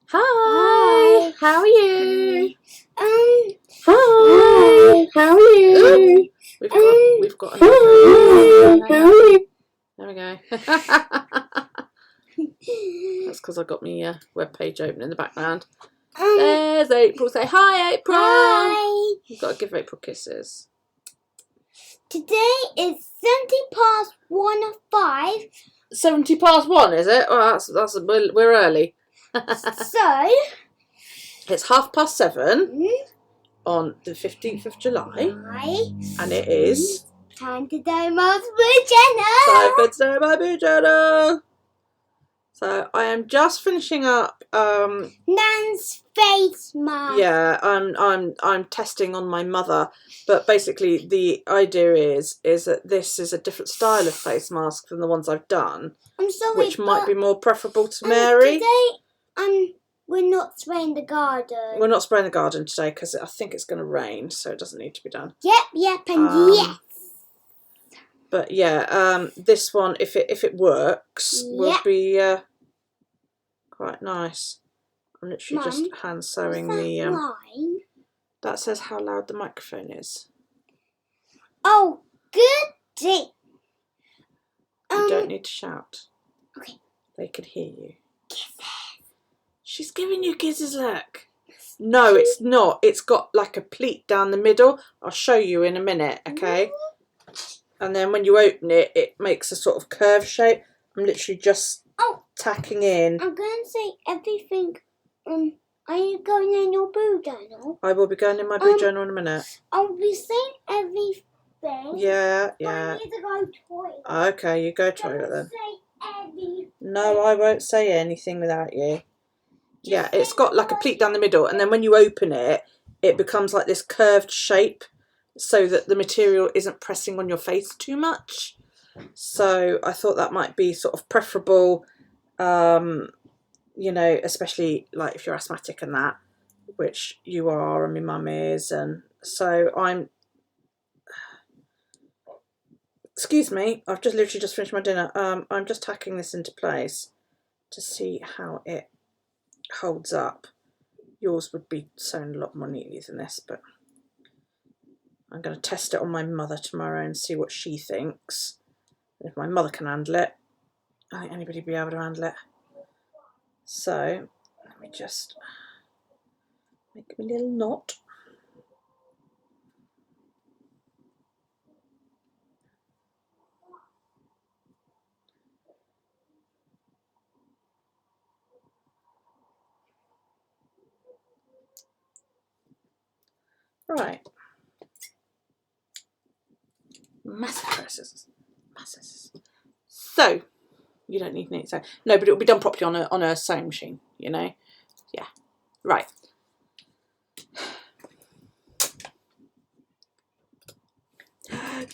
Hi. How are you? Hi. How are you? We've got another. There we go. That's because I got my webpage open in the background. There's April. Say hi, April. Hi. You've got to give April kisses. Today is 1:05. 1:50, is it? Oh, we're early. So It's 7:30 on the 15th of July, and it is time to do my channel. time to do my channel. So I am just finishing up. Nan's face mask. Yeah, I'm testing on my mother, but basically the idea is that this is a different style of face mask than the ones I've done. I'm sorry, which might be more preferable to Mary. Today, we're not spraying the garden. We're not spraying the garden today because I think it's going to rain, so it doesn't need to be done. Yep, and yes. But yeah, this one, if it works, will be quite nice. I'm literally just hand sewing the. Line? That says how loud the microphone is. Oh, goody. You don't need to shout. Okay. They can hear you. Kisses. She's giving you kisses, look. No, it's not. It's got like a pleat down the middle. I'll show you in a minute, okay? And then when you open it, it makes a sort of curve shape. I'm literally just tacking in. I'm going to say everything. Are you going in your boo journal? I will be going in my boo journal in a minute. I'll be saying everything. Yeah. I need to go toilet. Okay, you go toilet then. Say everything. No, I won't say anything without you. Yeah, it's got like a pleat down the middle, and then when you open it, it becomes like this curved shape so that the material isn't pressing on your face too much. So I thought that might be sort of preferable, you know, especially like if you're asthmatic and that, which you are and my mum is. And so excuse me, I've just literally just finished my dinner. I'm just tacking this into place to see how it holds up. Yours would be sewn a lot more neatly than this, but I'm going to test it on my mother tomorrow and see what she thinks. If my mother can handle it, I think anybody will be able to handle it. So let me just make me a little knot. Right. Massive scissors. So you don't need any. So no, but it will be done properly on a sewing machine. You know. Yeah. Right.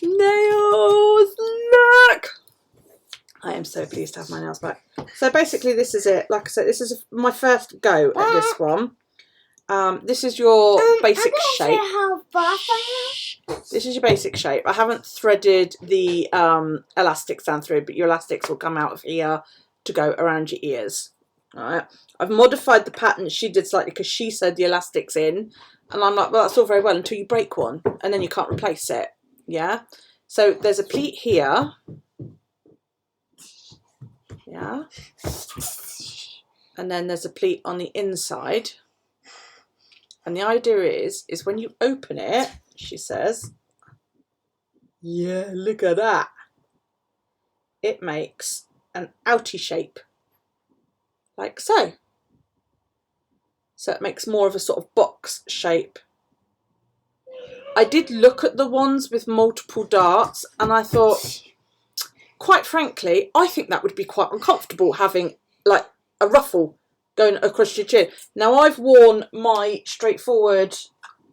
Nails. Look. I am so pleased to have my nails back. So basically, this is it. Like I said, this is my first go at this one. This is your basic shape. This is your basic shape. I haven't threaded the elastics down through, but your elastics will come out of here to go around your ears. All right. I've modified the pattern she did slightly because she sewed the elastics in, and I'm like, well, that's all very well until you break one, and then you can't replace it. Yeah. So there's a pleat here. Yeah. And then there's a pleat on the inside. And the idea is when you open it, she says, yeah, look at that. It makes an outie shape, like so. So it makes more of a sort of box shape. I did look at the ones with multiple darts, and I thought, quite frankly, I think that would be quite uncomfortable having like a ruffle going across your chin. Now I've worn my straightforward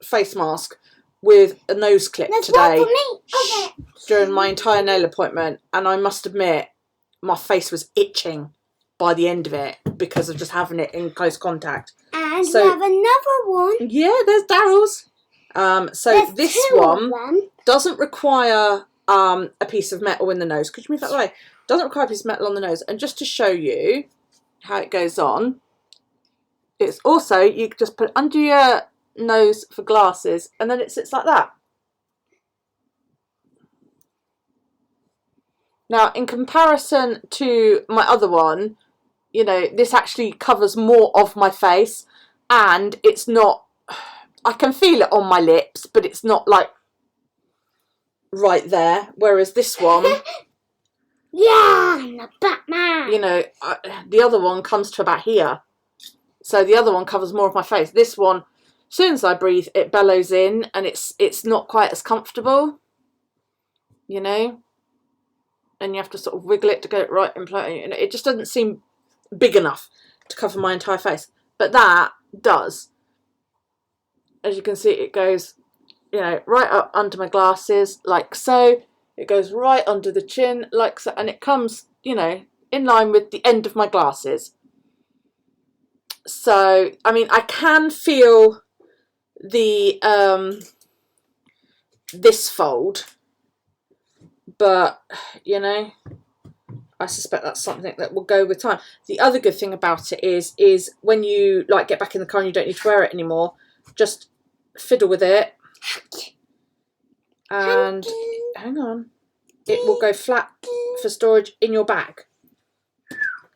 face mask with a nose clip today during my entire nail appointment, and I must admit my face was itching by the end of it because of just having it in close contact. And so, we have another one. Yeah, there's Daryl's. So there's this one doesn't require a piece of metal in the nose. Could you move that way? Doesn't require a piece of metal on the nose. And just to show you how it goes on, it's also, you just put under your nose for glasses, and then it sits like that. Now, in comparison to my other one, you know, this actually covers more of my face, and it's not, I can feel it on my lips, but it's not like right there, whereas this one, yeah, I'm the Batman. you know, the other one comes to about here. So the other one covers more of my face. This one, as soon as I breathe, it bellows in, and it's not quite as comfortable, you know. And you have to sort of wiggle it to get it right in place. And it just doesn't seem big enough to cover my entire face. But that does. As you can see, it goes, you know, right up under my glasses, like so. It goes right under the chin, like so. And it comes, you know, in line with the end of my glasses. So, I mean, I can feel the, this fold. But, you know, I suspect that's something that will go with time. The other good thing about it is when you, like, get back in the car and you don't need to wear it anymore, just fiddle with it. And, hang on, it will go flat for storage in your bag.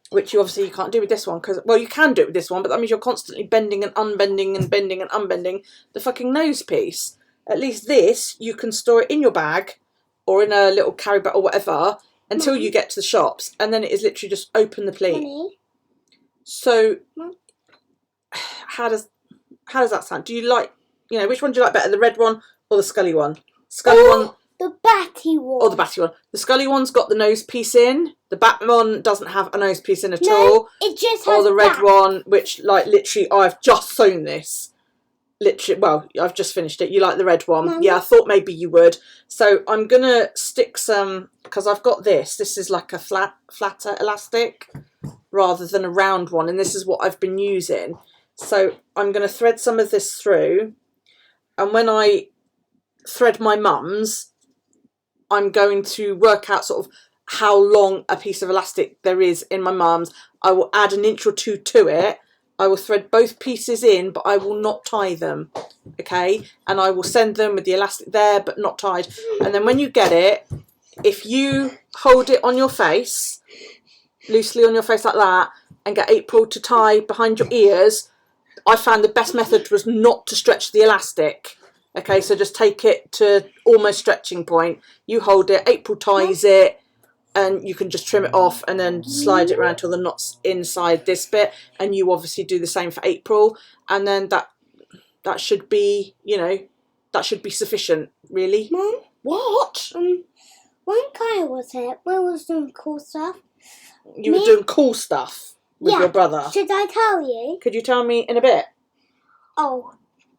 Which you obviously can't do with this one. Because, well, you can do it with this one, but that means you're constantly bending and unbending and bending and unbending the fucking nose piece. At least this, you can store it in your bag or in a little carry bag or whatever until you get to the shops, and then it is literally just open the pleat. Mommy? So, how does that sound? Do you like, you know, which one do you like better, the red one or the scully one? Scully one. The batty one. Or the batty one. The scully one's got the nose piece in. The bat one doesn't have a nose piece in at all. It just has or the red bat. one, which, like, literally, I've just sewn this. Literally, well, I've just finished it. You like the red one? Mum. Yeah, I thought maybe you would. So I'm going to stick some, because I've got this. This is like a flatter elastic rather than a round one. And this is what I've been using. So I'm going to thread some of this through. And when I thread my mum's, I'm going to work out sort of how long a piece of elastic there is in my mum's. I will add an inch or two to it. I will thread both pieces in, but I will not tie them, okay? And I will send them with the elastic there, but not tied. And then when you get it, if you hold it on your face, loosely on your face like that, and get April to tie behind your ears, I found the best method was not to stretch the elastic. Okay, so just take it to almost stretching point. You hold it, April ties it, and you can just trim it off and then slide it around till the knot's inside this bit. And you obviously do the same for April. And then that should be, you know, that should be sufficient, really. Mum? What? When Kyle was here, we was doing cool stuff. You were doing cool stuff with your brother. Should I tell you? Could you tell me in a bit? Oh,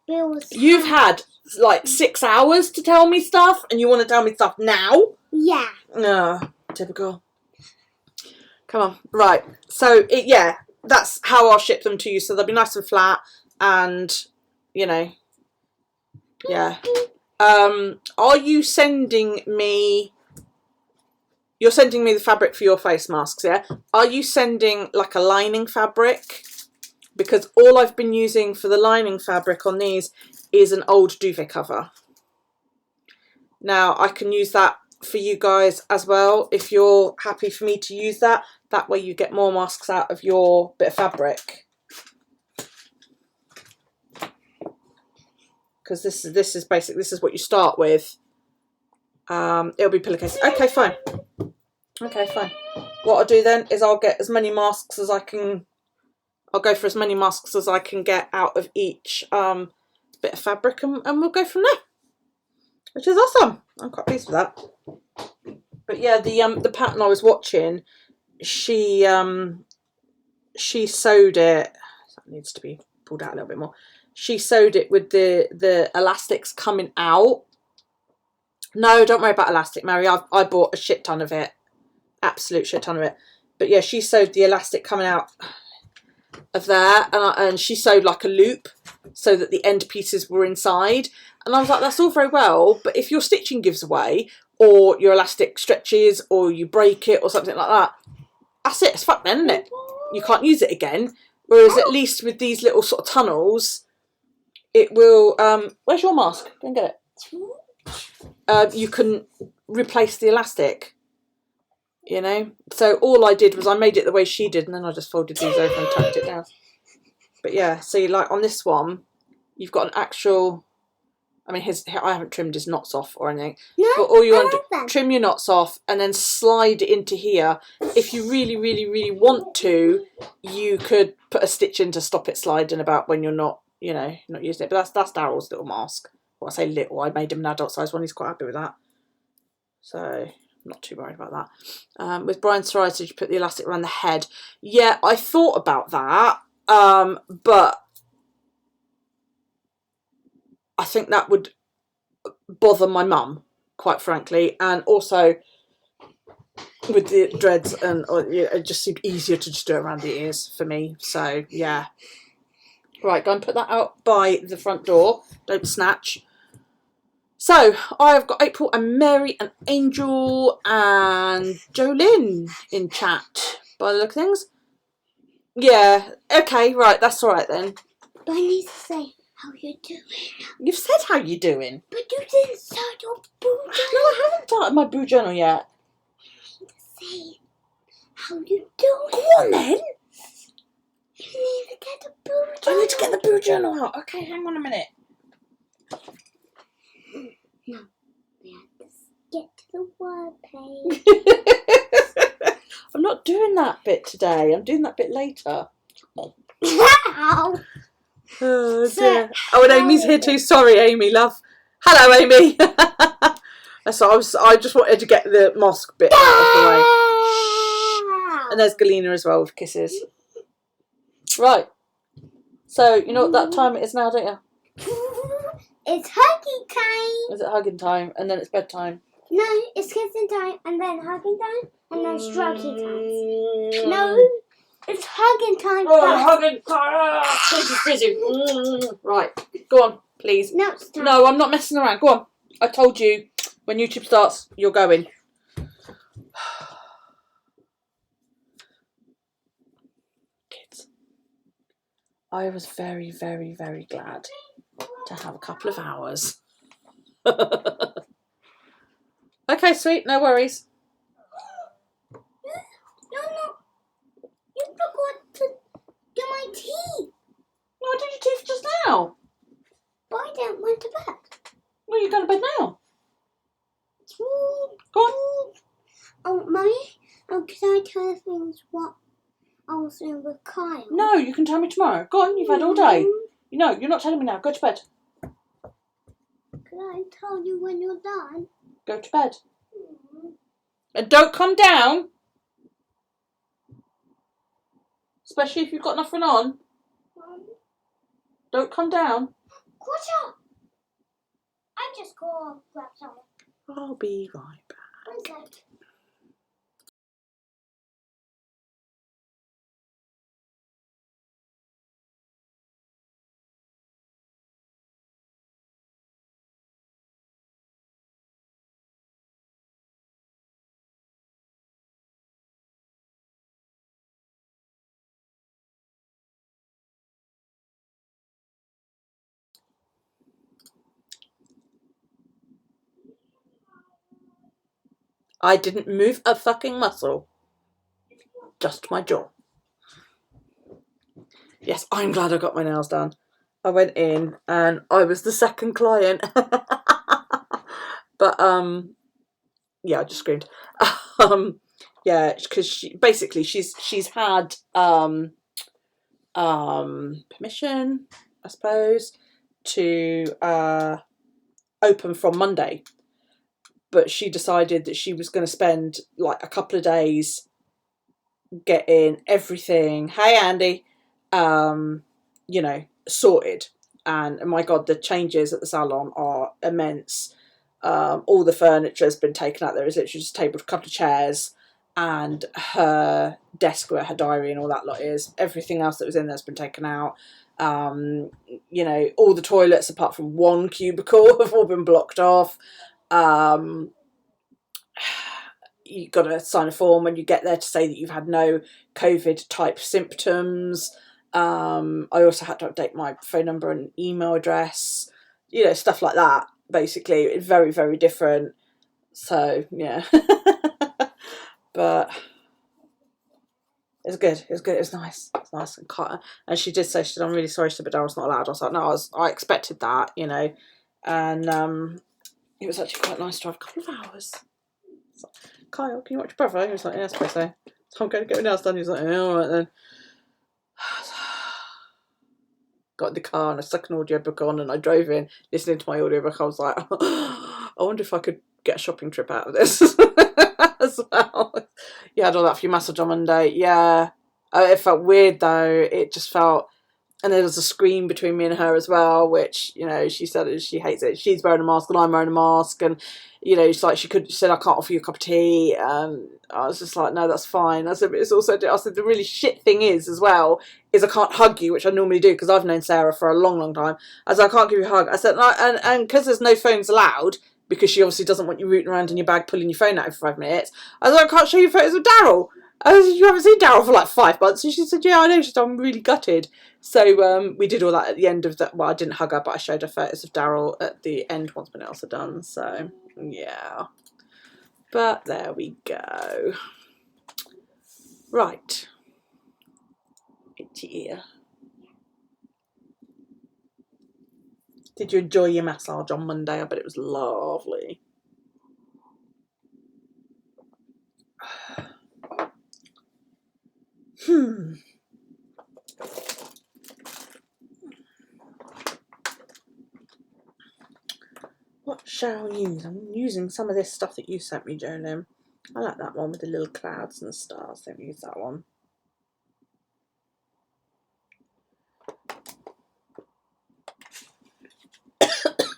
Bill was... You've had like 6 hours to tell me stuff, and you want to tell me stuff now? Yeah. No. Typical. Come on. Right. So, yeah, that's how I'll ship them to you. So they'll be nice and flat and, you know, yeah. Are you sending me... You're sending me the fabric for your face masks, yeah? Are you sending, like, a lining fabric? Because all I've been using for the lining fabric on these is an old duvet cover. Now, I can use that for you guys as well if you're happy for me to use that. That way you get more masks out of your bit of fabric. Because this is basic. This is what you start with. It'll be pillowcase. Okay, fine. Okay, fine. What I'll do then is I'll get as many masks as I can. I'll go for as many masks as I can get out of each bit of fabric, and we'll go from there. Which is awesome. I'm quite pleased with that. But yeah, the pattern I was watching, she sewed it. That needs to be pulled out a little bit more. She sewed it with the elastics coming out. No, don't worry about elastic, Mary. I bought a shit ton of it. Absolute shit ton of it. But yeah, she sewed the elastic coming out of there, and she sewed like a loop so that the end pieces were inside. And I was like, that's all very well, but if your stitching gives away, or your elastic stretches, or you break it, or something like that, that's it. It's fucked then, isn't it? You can't use it again. Whereas at least with these little sort of tunnels, it will. Where's your mask? Go and get it. You can replace the elastic. You know. So all I did was I made it the way she did, and then I just folded these over and tucked it down. But yeah, see, like on this one, you've got an actual. I mean, I haven't trimmed his knots off or anything. No, but all you want to do, trim your knots off and then slide it into here. If you really, really, really want to, you could put a stitch in to stop it sliding about when you're not, you know, not using it. But that's Daryl's little mask. Well, I say little, I made him an adult size one. He's quite happy with that. So, I'm not too worried about that. With Brian's psoriasis, you put the elastic around the head. Yeah, I thought about that, but I think that would bother my mum, quite frankly, and also with the dreads, and it just seemed easier to just do it around the ears for me. So yeah, right, go and put that out by the front door. Don't snatch. So I've got April and Mary and Angel and Jolynn in chat by the look of things. Yeah, okay, right, that's all right then. But I need to say how you doing. You've said how you doing. But you didn't start your boo journal. No, I haven't started my boo journal yet. Say how you doing. Go on then. You need to get the boo journal. I need to get the boo journal out. Okay, hang on a minute. No, we have to get to the word page. I'm not doing that bit today. I'm doing that bit later. Ow. Oh, dear. Oh, and Amy's here too. Sorry, Amy, love. Hello, Amy. So I just wanted to get the mosque bit out of the way. And there's Galena as well with kisses. Right. So, you know what that time it is now, don't you? It's hugging time. Is it hugging time? And then it's bedtime? No, it's kissing time, and then hugging time, and then stroking time. No, it's hugging time. Oh, hugging time. Busy. Right. Go on, please. No, it's time. No, I'm not messing around. Go on. I told you, when YouTube starts, you're going. Kids. I was very, very, very glad to have a couple of hours. Okay, sweet, no worries. No. You forgot to do my teeth. No, I did your teeth just now. But I didn't went to bed. Well, you're going to bed now. Go on. Oh, Mummy, can I tell the things what I was doing with Kyle? No, you can tell me tomorrow. Go on, you've had all day. No, you're not telling me now. Go to bed. Can I tell you when you're done? Go to bed. And don't come down. Especially if you've got nothing on. Don't come down. Gotcha. I just go grab something. I'll be right back. What is that? I didn't move a fucking muscle. Just my jaw. Yes, I'm glad I got my nails done. I went in and I was the second client. But yeah, I just screamed. Yeah, because she's had permission, I suppose, to open from Monday. But she decided that she was going to spend like a couple of days getting everything, hey Andy, you know, sorted. And my God, the changes at the salon are immense. All the furniture has been taken out. There is literally just a table, a couple of chairs, and her desk where her diary and all that lot is. Everything else that was in there has been taken out. You know, all the toilets apart from one cubicle have all been blocked off. You've got to sign a form when you get there to say that you've had no COVID type symptoms. I also had to update my phone number and email address, you know, stuff like that. Basically, it's very, very different. So yeah, but it's good. It's good. It's nice. It's nice and cut. And she did say, she said, "I'm really sorry," she said, "but Daryl's not allowed." I was like, "No, I expected that, you know." And it was actually quite nice to have a couple of hours. So, Kyle, can you watch your brother? He was like, "Yeah, I suppose so." So I'm going to get my nails done. He was like, "Yeah, all right then." Got in the car and I stuck an audiobook on and I drove in listening to my audiobook. I was like, I wonder if I could get a shopping trip out of this as well. You had all that for your massage on Monday. Yeah. It felt weird though. It just felt, and there was a screen between me and her as well, which, you know, she said she hates it. She's wearing a mask and I'm wearing a mask, and, you know, it's like she said, "I can't offer you a cup of tea." I was just like, "No, that's fine." I said, "But it's also," I said, "the really shit thing is as well, is I can't hug you," which I normally do because I've known Sarah for a long, long time. I said, "I can't give you a hug." I said, and because there's no phones allowed, because she obviously doesn't want you rooting around in your bag pulling your phone out every 5 minutes. I said, "I can't show you photos of Daryl." I said, "You haven't seen Daryl for like 5 months." And she said, "Yeah, I know." She said, "I'm really gutted." So we did all that at the end of that. Well, I didn't hug her, but I showed her photos of Daryl at the end once my nails are done. So yeah, but there we go. Right, itchy ear. Did you enjoy your massage on Monday? I bet it was lovely. What shall I use? I'm using some of this stuff that you sent me, Jolene. I like that one with the little clouds and stars. Don't use that one.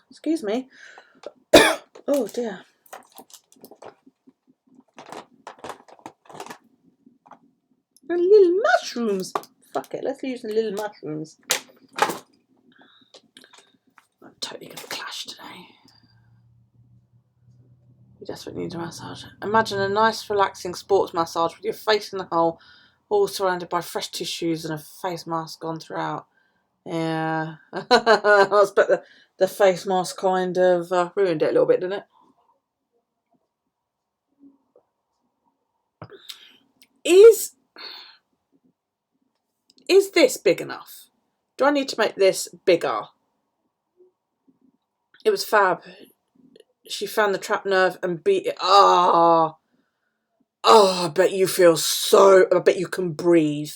Excuse me. Oh dear. And little mushrooms. Fuck it, let's use the little mushrooms. I'm totally going to clash today. You desperately need a massage. Imagine a nice relaxing sports massage with your face in the hole, all surrounded by fresh tissues and a face mask on throughout. Yeah. I expect the face mask kind of ruined it a little bit, didn't it? Is this big enough? Do I need to make this bigger? It was fab. She found the trapped nerve and beat it. I bet you feel so, I bet you can breathe.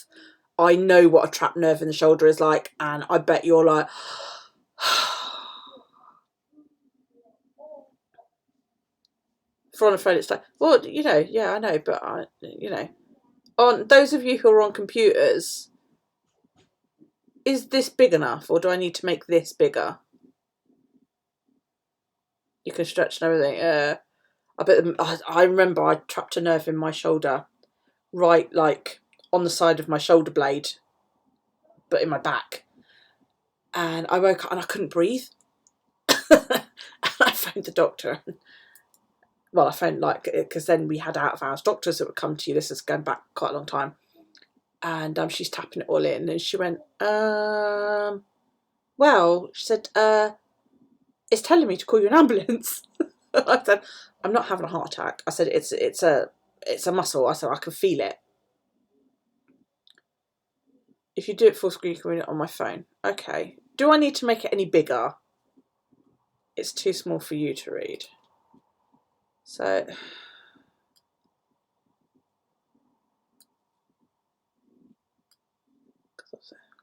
I know what a trapped nerve in the shoulder is like, and I bet you're like, for on a phone, it's like, well, you know, yeah, I know, but you know, on those of you who are on computers, is this big enough, or do I need to make this bigger? You can stretch and everything. I bet I remember I trapped a nerve in my shoulder, right, like on the side of my shoulder blade, but in my back. And I woke up and I couldn't breathe. And I phoned the doctor. Well, I phoned because then we had out of hours doctors that would come to you. This is going back quite a long time. And she's tapping it all in, and she went, well, she said, it's telling me to call you an ambulance. I said, "I'm not having a heart attack." I said, it's a muscle. I said, "I can feel it." If you do it full screen, you can read it on my phone. Okay. Do I need to make it any bigger? It's too small for you to read. So,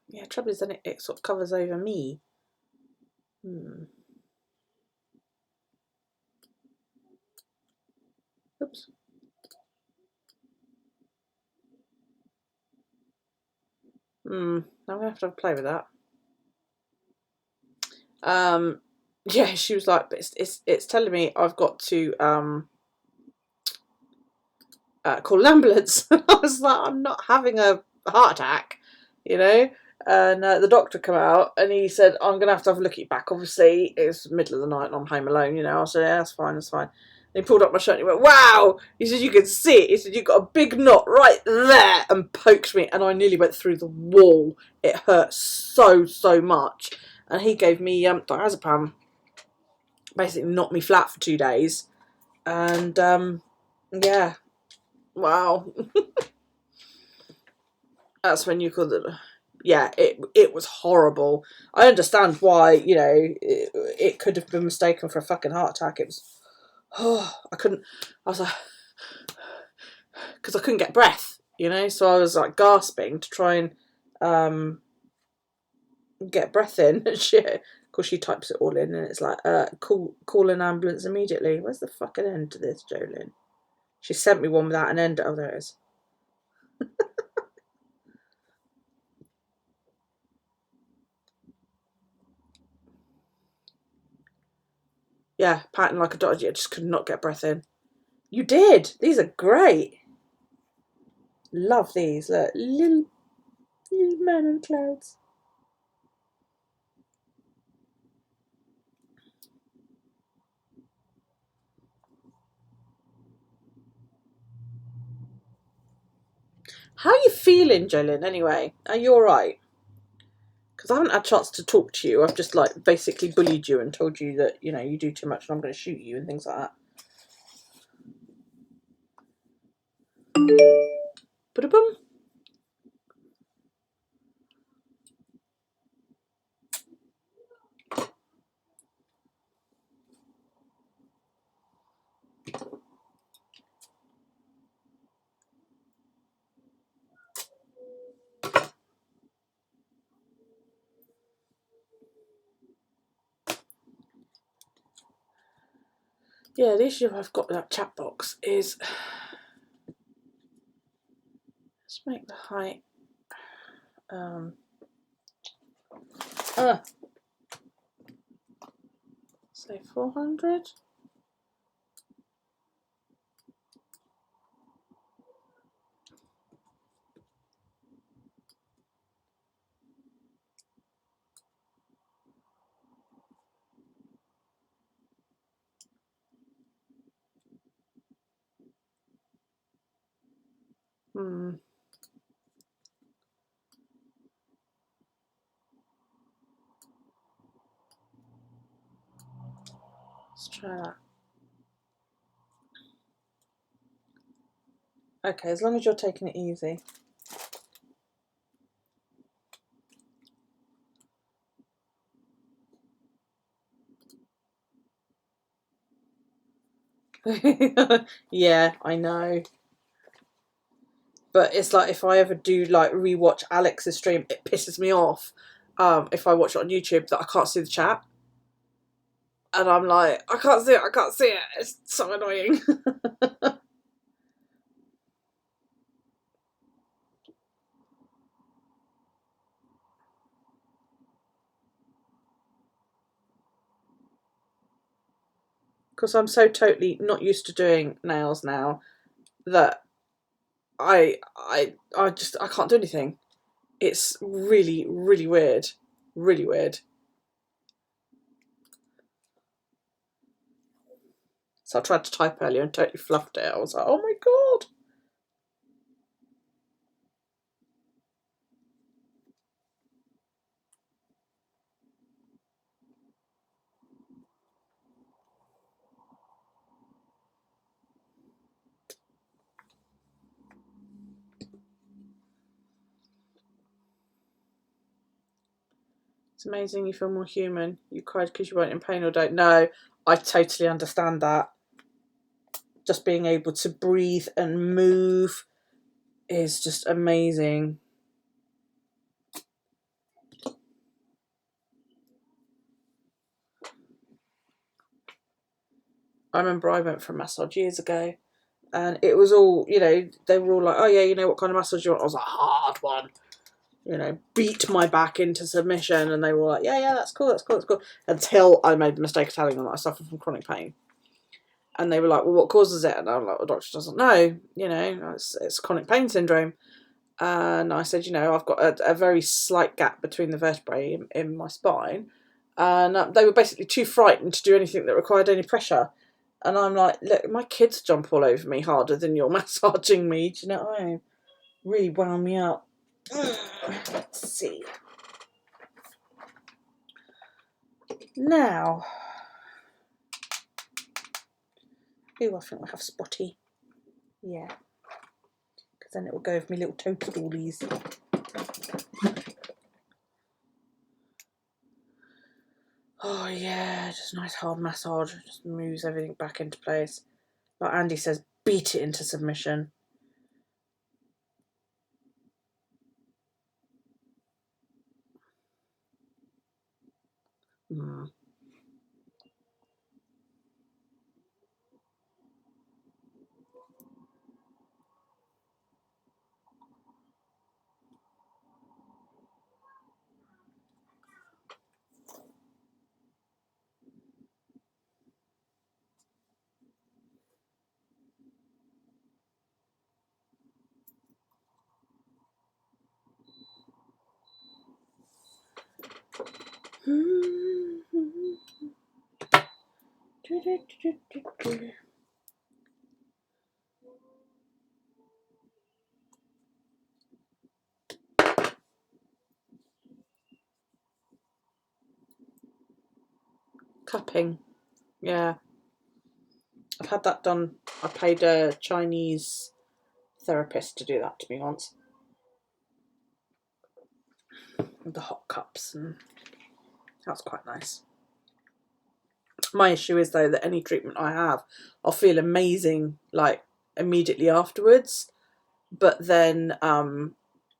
yeah, trouble is then it sort of covers over me. Oops. I'm gonna have to play with that. Yeah, she was like, but it's telling me I've got to call an ambulance. I was like, I'm not having a heart attack, you know. And the doctor came out and he said, "I'm gonna have to have a look at your back. Obviously, it's the middle of the night and I'm home alone, you know." I said, "Yeah, that's fine, that's fine." he pulled up my shirt and he went, wow! He said, you can see it. He said, you've got a big knot right there, and poked me, and I nearly went through the wall. It hurt so, so much. And he gave me diazepam. Basically knocked me flat for 2 days. And, yeah. Wow. That's when you could... Yeah, it was horrible. I understand why, you know, it could have been mistaken for a fucking heart attack. It was... Oh, I was like... Because I couldn't get breath, you know? So I was, like, gasping to try and get breath in. Shit. Of course, she types it all in, and it's like, call an ambulance immediately. Where's the fucking end to this, Jolene? She sent me one without an end. Oh, there it is. Yeah, patting like a dog. I just could not get breath in. You did. These are great. Love these. Look, little man on clouds. How are you feeling, Jolene, anyway? Are you alright? Because I haven't had a chance to talk to you. I've just, like, basically bullied you and told you that, you know, you do too much and I'm going to shoot you and things like that. Ba-da-boom. Yeah, the issue I've got with that chat box is... Let's make the height... say 400. Let's try that. Okay, as long as you're taking it easy. Yeah, I know. But it's like if I ever do like rewatch Alex's stream, it pisses me off. If I watch it on YouTube, that I can't see the chat. And I'm like, I can't see it, I can't see it. It's so annoying. Because I'm so totally not used to doing nails now that I can't do anything. It's really, really weird. Really weird. So I tried to type earlier and totally fluffed it. I was like, oh my god. It's amazing you feel more human. You cried because you weren't in pain all day. No, I totally understand that. Just being able to breathe and move is just amazing. I remember I went for a massage years ago and it was all, you know, they were all like, oh yeah, you know what kind of massage you want? I was like, hard one. You know, beat my back into submission, and they were like, yeah, that's cool, that's cool, that's cool. Until I made the mistake of telling them that I suffer from chronic pain. And they were like, well, what causes it? And I'm like, well, the doctor doesn't know, you know, it's chronic pain syndrome. And I said, you know, I've got a very slight gap between the vertebrae in my spine. And they were basically too frightened to do anything that required any pressure. And I'm like, look, my kids jump all over me harder than you're massaging me. Do you know what I mean? Really wound me up. Let's see. Now, ooh, I think I have spotty. Yeah. Because then it will go with me little toadstoolies. Oh yeah, just a nice hard massage. Just moves everything back into place. Like Andy says, beat it into submission. Mm. Cupping, yeah. I've had that done. I paid a Chinese therapist to do that to me once. With the hot cups, and that's quite nice. My issue is though that any treatment I have, I'll feel amazing like immediately afterwards, but then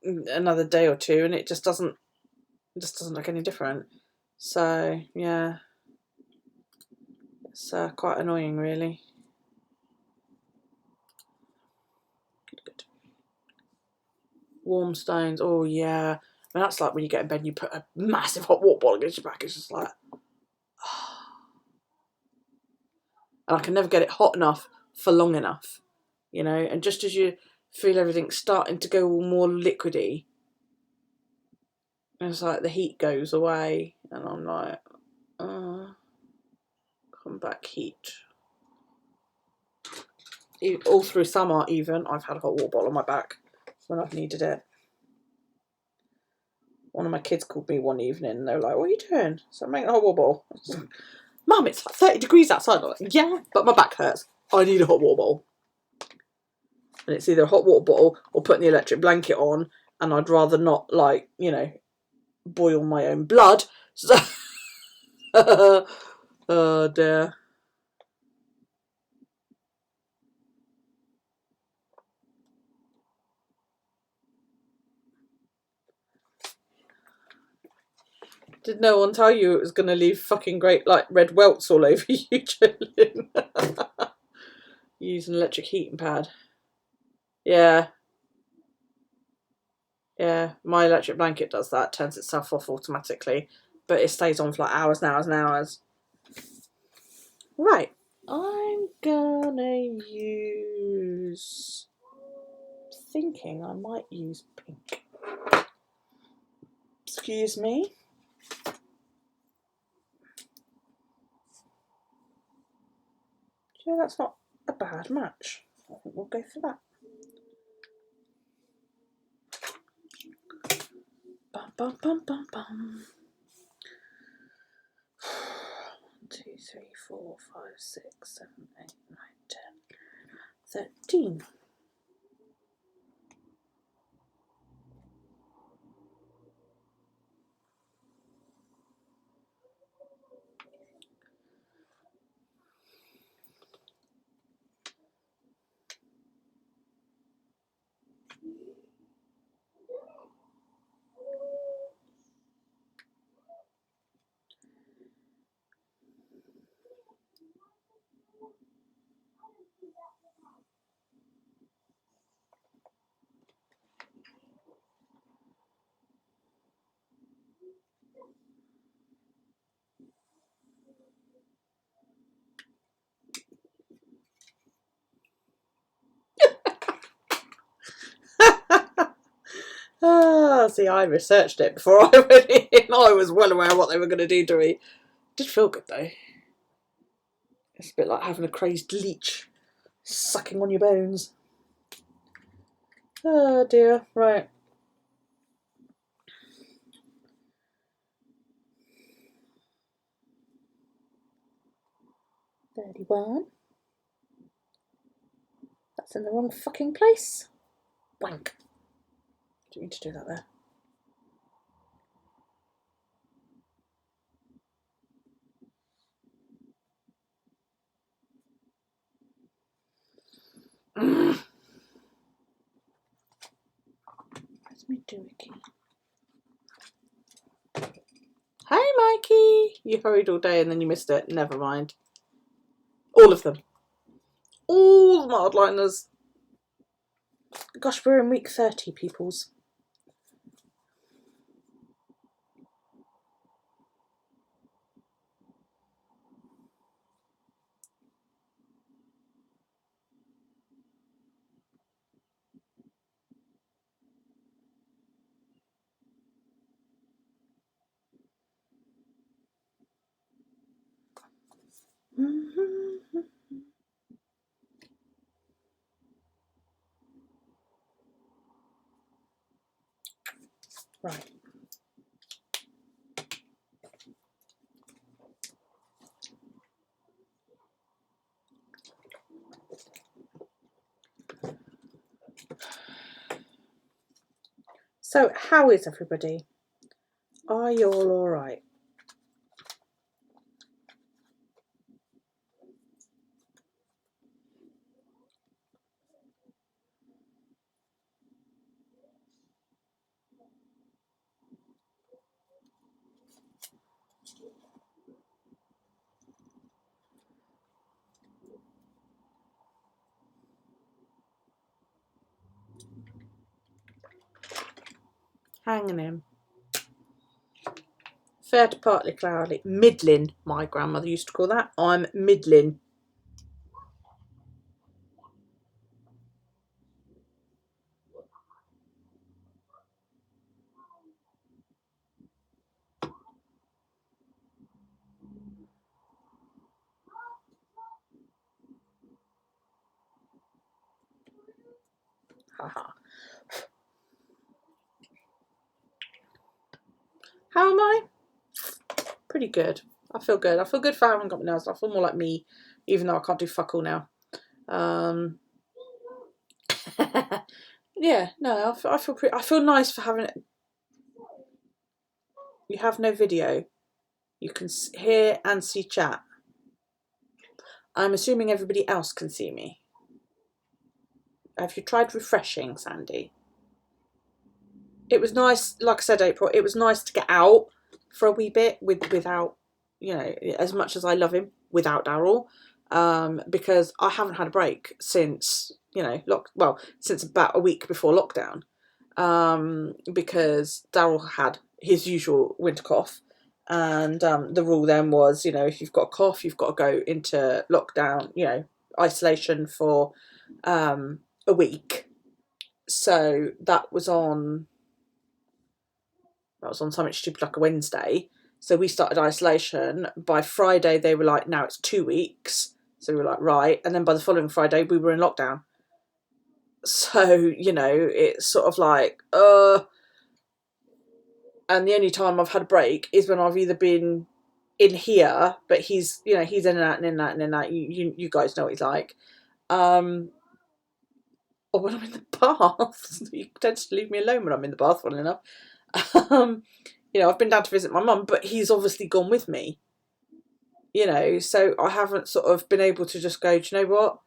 another day or two, and it just doesn't look any different. So yeah, it's quite annoying, really. Good. Warm stones. Oh yeah, I mean, that's like when you get in bed and you put a massive hot water bottle against your back. It's just like, and I can never get it hot enough for long enough, you know. And just as you feel everything starting to go all more liquidy, it's like the heat goes away, and I'm like, come back, heat. All through summer, even I've had a hot water bottle on my back when I've needed it. One of my kids called me one evening, and they were like, "What are you doing?" So I'm making a hot water bottle. Mum, it's like 30 degrees outside. I'm like, yeah, but my back hurts. I need a hot water bottle. And it's either a hot water bottle or putting the electric blanket on, and I'd rather not, like, you know, boil my own blood. So oh dear. Did no one tell you it was going to leave fucking great, like, red welts all over you, Jolene? Use an electric heating pad. Yeah. Yeah, my electric blanket does that, turns itself off automatically, but it stays on for like hours and hours and hours. Right, I'm gonna use, thinking I might use pink. Excuse me. Yeah, that's not a bad match. I think we'll go for that. Bum, bum, bum, bum, bum. 1, 2, 3, 4, 5, 6, 7, 8, 9, 10, 13. See, I researched it before I went in. I was well aware of what they were going to do to me. It did feel good though. It's a bit like having a crazed leech sucking on your bones. Oh dear, right. $31. That's in the wrong fucking place. Wank. Didn't mean to do that there. Where's my doohickey? Hey Mikey! You hurried all day and then you missed it. Never mind. All of them. All the hardliners. Gosh, we're in week 30, peoples. Right. So, how is everybody? Are you all alright? Hanging in. Fair to partly cloudy. Middling, my grandmother used to call that. I'm middling. Haha. How am I? Pretty good. I feel good. I feel good for having got my nails. I feel more like me, even though I can't do fuck all now. Yeah, no, I feel pretty. I feel nice for having it. You have no video. You can hear and see chat. I'm assuming everybody else can see me. Have you tried refreshing, Sandy? It was nice, like I said, April, it was nice to get out for a wee bit without, you know, as much as I love him, without Daryl, because I haven't had a break since, you know, since about a week before lockdown, because Daryl had his usual winter cough, and the rule then was, you know, if you've got a cough, you've got to go into lockdown, you know, isolation for a week. So that was on something stupid like a Wednesday. So we started isolation. By Friday, they were like, now it's 2 weeks. So we were like, right. And then by the following Friday, we were in lockdown. So, you know, it's sort of like, and the only time I've had a break is when I've either been in here, but he's, you know, he's in and out and in and out and in and out. You guys know what he's like. Or when I'm in the bath. You tend to leave me alone when I'm in the bath, funnily enough. You know, I've been down to visit my mum, but he's obviously gone with me. You know, so I haven't sort of been able to just go, do you know what?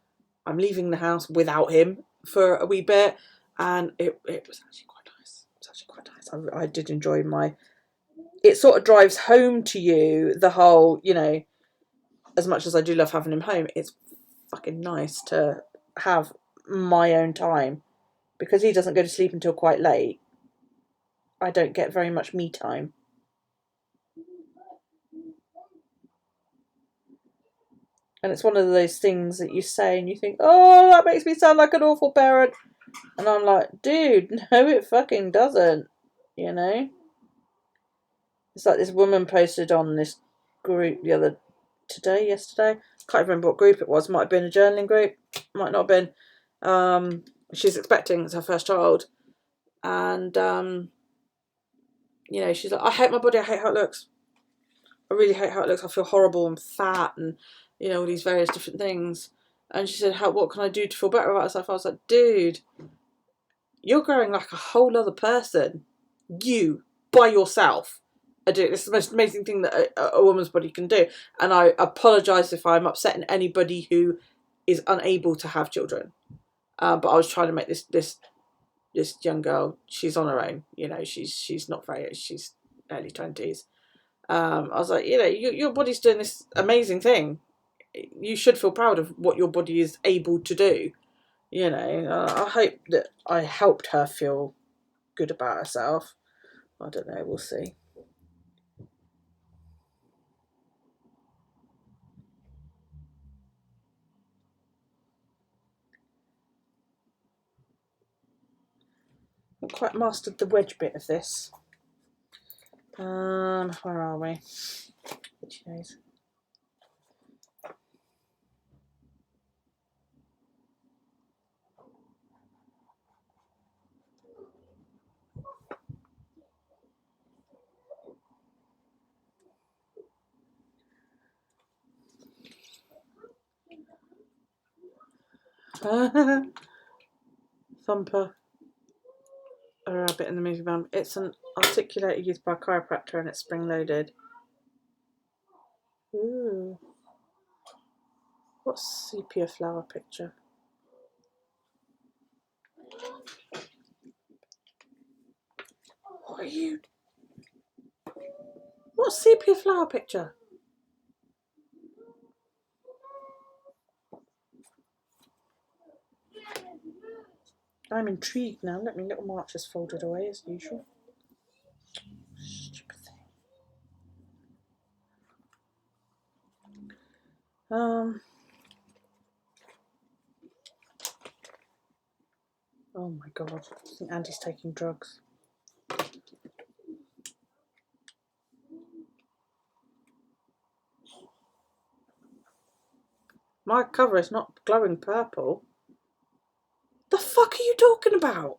I'm leaving the house without him for a wee bit. And it was actually quite nice. It was actually quite nice. I did enjoy it sort of drives home to you the whole, you know, as much as I do love having him home, it's fucking nice to have my own time. Because he doesn't go to sleep until quite late, I don't get very much me time. And it's one of those things that you say and you think, oh, that makes me sound like an awful parent. And I'm like, dude, no, it fucking doesn't. You know? It's like this woman posted on this group yesterday, Can't even remember what group it was. Might have been a journaling group. Might not have been. She's expecting, it's her first child. And, you know, she's like, I hate my body. I hate how it looks. I really hate how it looks. I feel horrible and fat and, you know, all these various different things. And she said, what can I do to feel better about myself? I was like, dude, you're growing like a whole other person. You, by yourself, are doing. It's the most amazing thing that a woman's body can do. And I apologise if I'm upsetting anybody who is unable to have children. But I was trying to make this young girl, she's on her own. You know, she's not very, she's early 20s. I was like, you know, your body's doing this amazing thing. You should feel proud of what your body is able to do. You know, I hope that I helped her feel good about herself. I don't know, we'll see. I've quite mastered the wedge bit of this. Where are we? Which knows? Thumper. A rabbit in the movie van. It's an articulator used by a chiropractor and it's spring loaded. Ooh. What's sepia flower picture? What are you? What's sepia flower picture? I'm intrigued now. Let me little March is folded away as usual. Stupid thing. Oh my god. I think Andy's taking drugs. My cover is not glowing purple. The fuck are you talking about?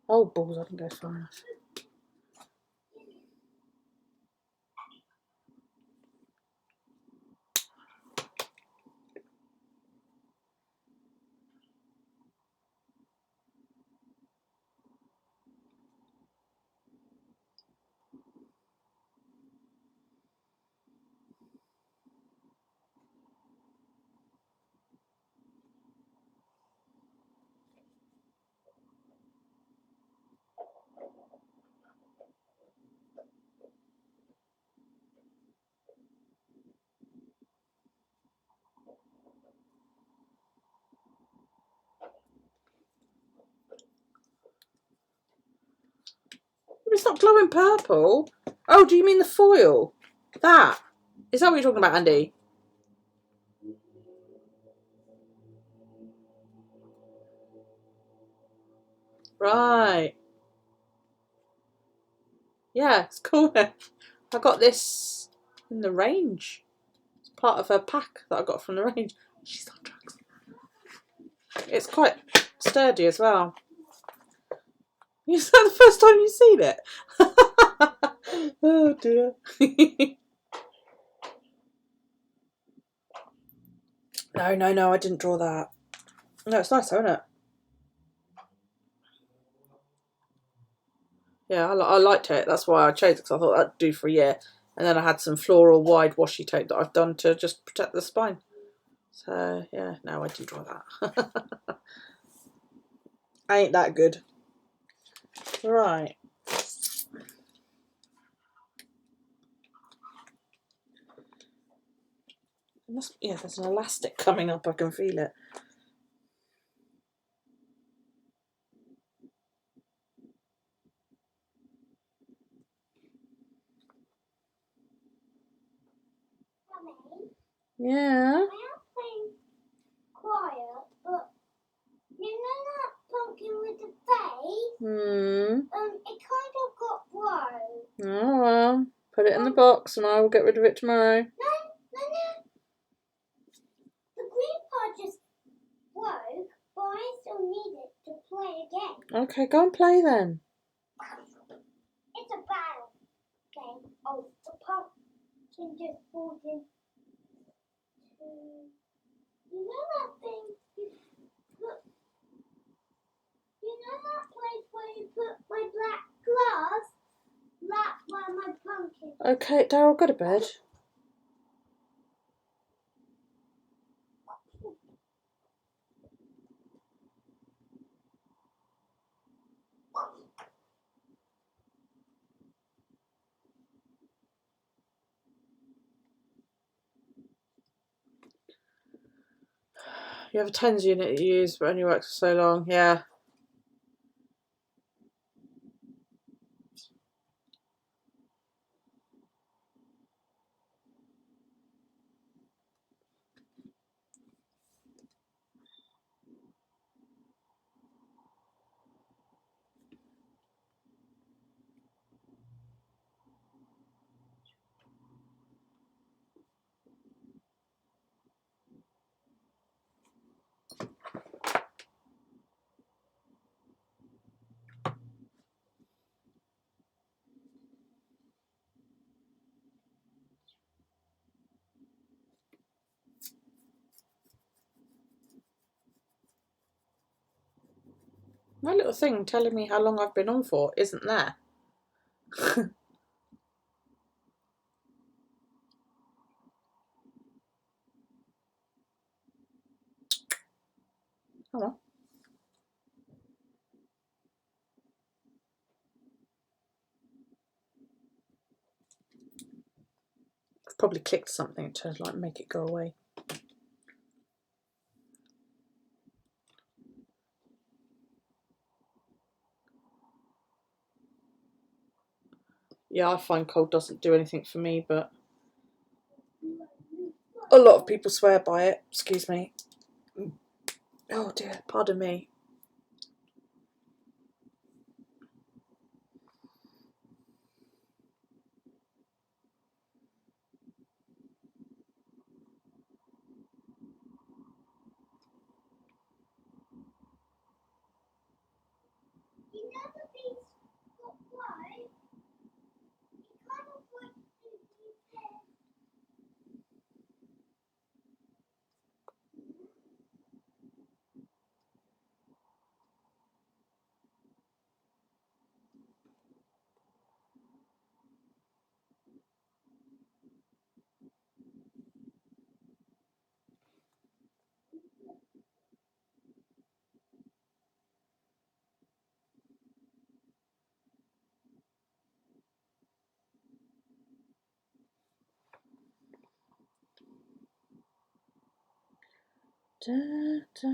Oh balls, I didn't go far enough. It's not glowing purple. Oh, do you mean the foil? That. Is that what you're talking about, Andy? Right. Yeah, it's cool. I got this in the range. It's part of a pack that I got from the range. She's on drugs. It's quite sturdy as well. Is that the first time you've seen it? Oh dear. No, I didn't draw that. No, it's nice, isn't it? Yeah, I liked it. That's why I chose it, because I thought that'd do for a year. And then I had some floral wide washi tape that I've done to just protect the spine. So, yeah, no, I didn't draw that. Ain't that good. Right. Yeah, there's an elastic coming up. I can feel it. Yeah. I am playing quiet, but you know that pumpkin with the face? It kind of got broke. Oh well. Put it in the box and I will get rid of it tomorrow. No. The green part just broke, but I still need it to play again. Okay, go and play then. It's a battle game. Oh, the pumpkin just falls into... You know that thing you put... You know that place where you put my black gloves? That's where my pumpkin... Okay, Daryl, go to bed. You have a TENS unit you use but only works for so long. Yeah. My little thing telling me how long I've been on for isn't there. Oh well. I've probably clicked something to like make it go away. Yeah, I find cold doesn't do anything for me, but a lot of people swear by it. Excuse me. Oh dear, pardon me. You know the piece got broke? It kind of broke into his head. Da, da,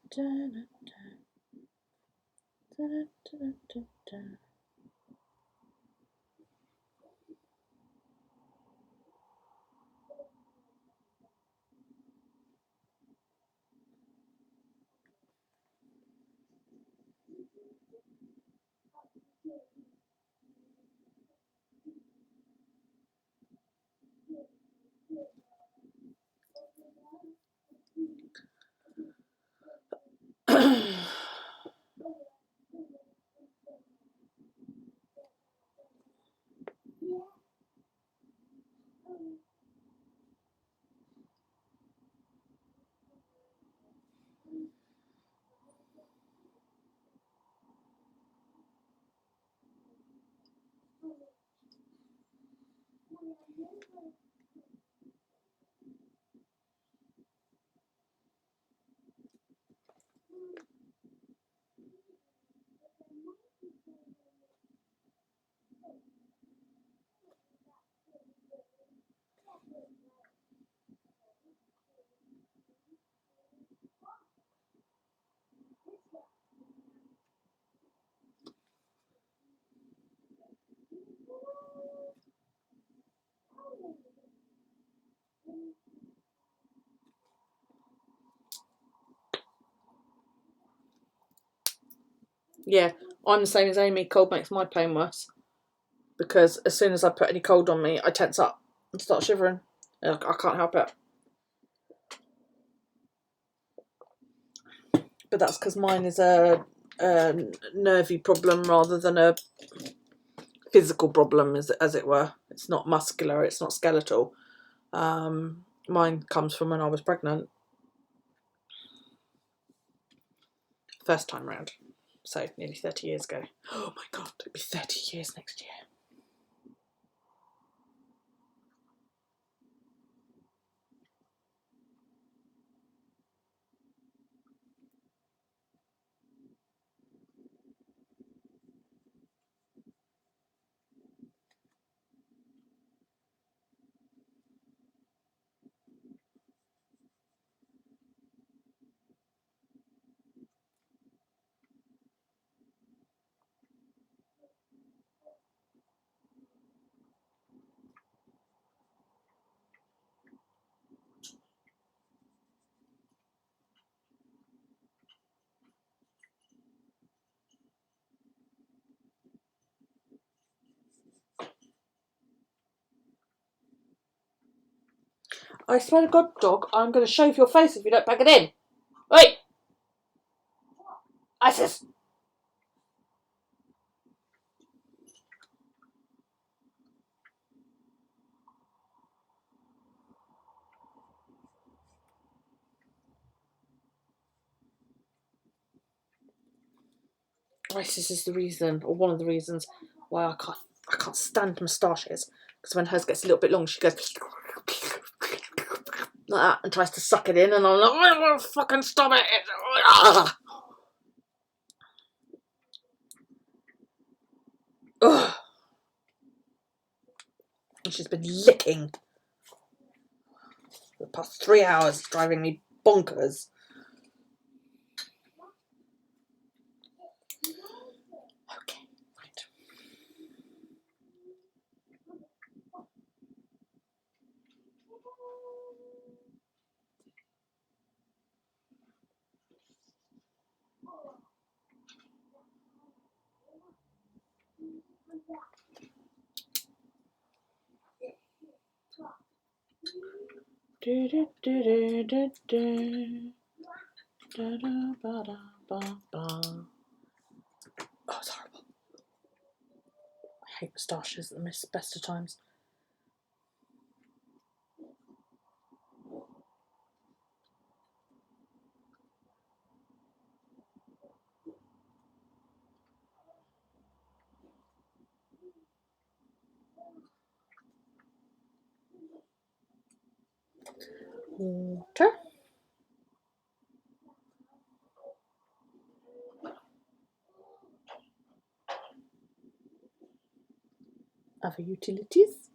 da, da, da, da, da. Yeah, I'm the same as Amy. Cold makes my pain worse because as soon as I put any cold on me, I tense up and start shivering. I can't help it. But that's because mine is a nervy problem rather than a physical problem, as it were. It's not muscular, it's not skeletal. Mine comes from when I was pregnant. First time round. So nearly 30 years ago. Oh my god, it'll be 30 years next year. I swear to God, dog, I'm going to shave your face if you don't pack it in. Wait! Isis! Isis is the reason, or one of the reasons, why I can't stand moustaches. Because when hers gets a little bit long, she goes like that and tries to suck it in, and I'm like, oh, fucking stop it! Ugh. And she's been licking for the past 3 hours, driving me bonkers. Okay, right. Do do do do do do. Da da ba da ba ba. Oh, it's horrible. I hate moustaches at the best of times. Water. Other utilities.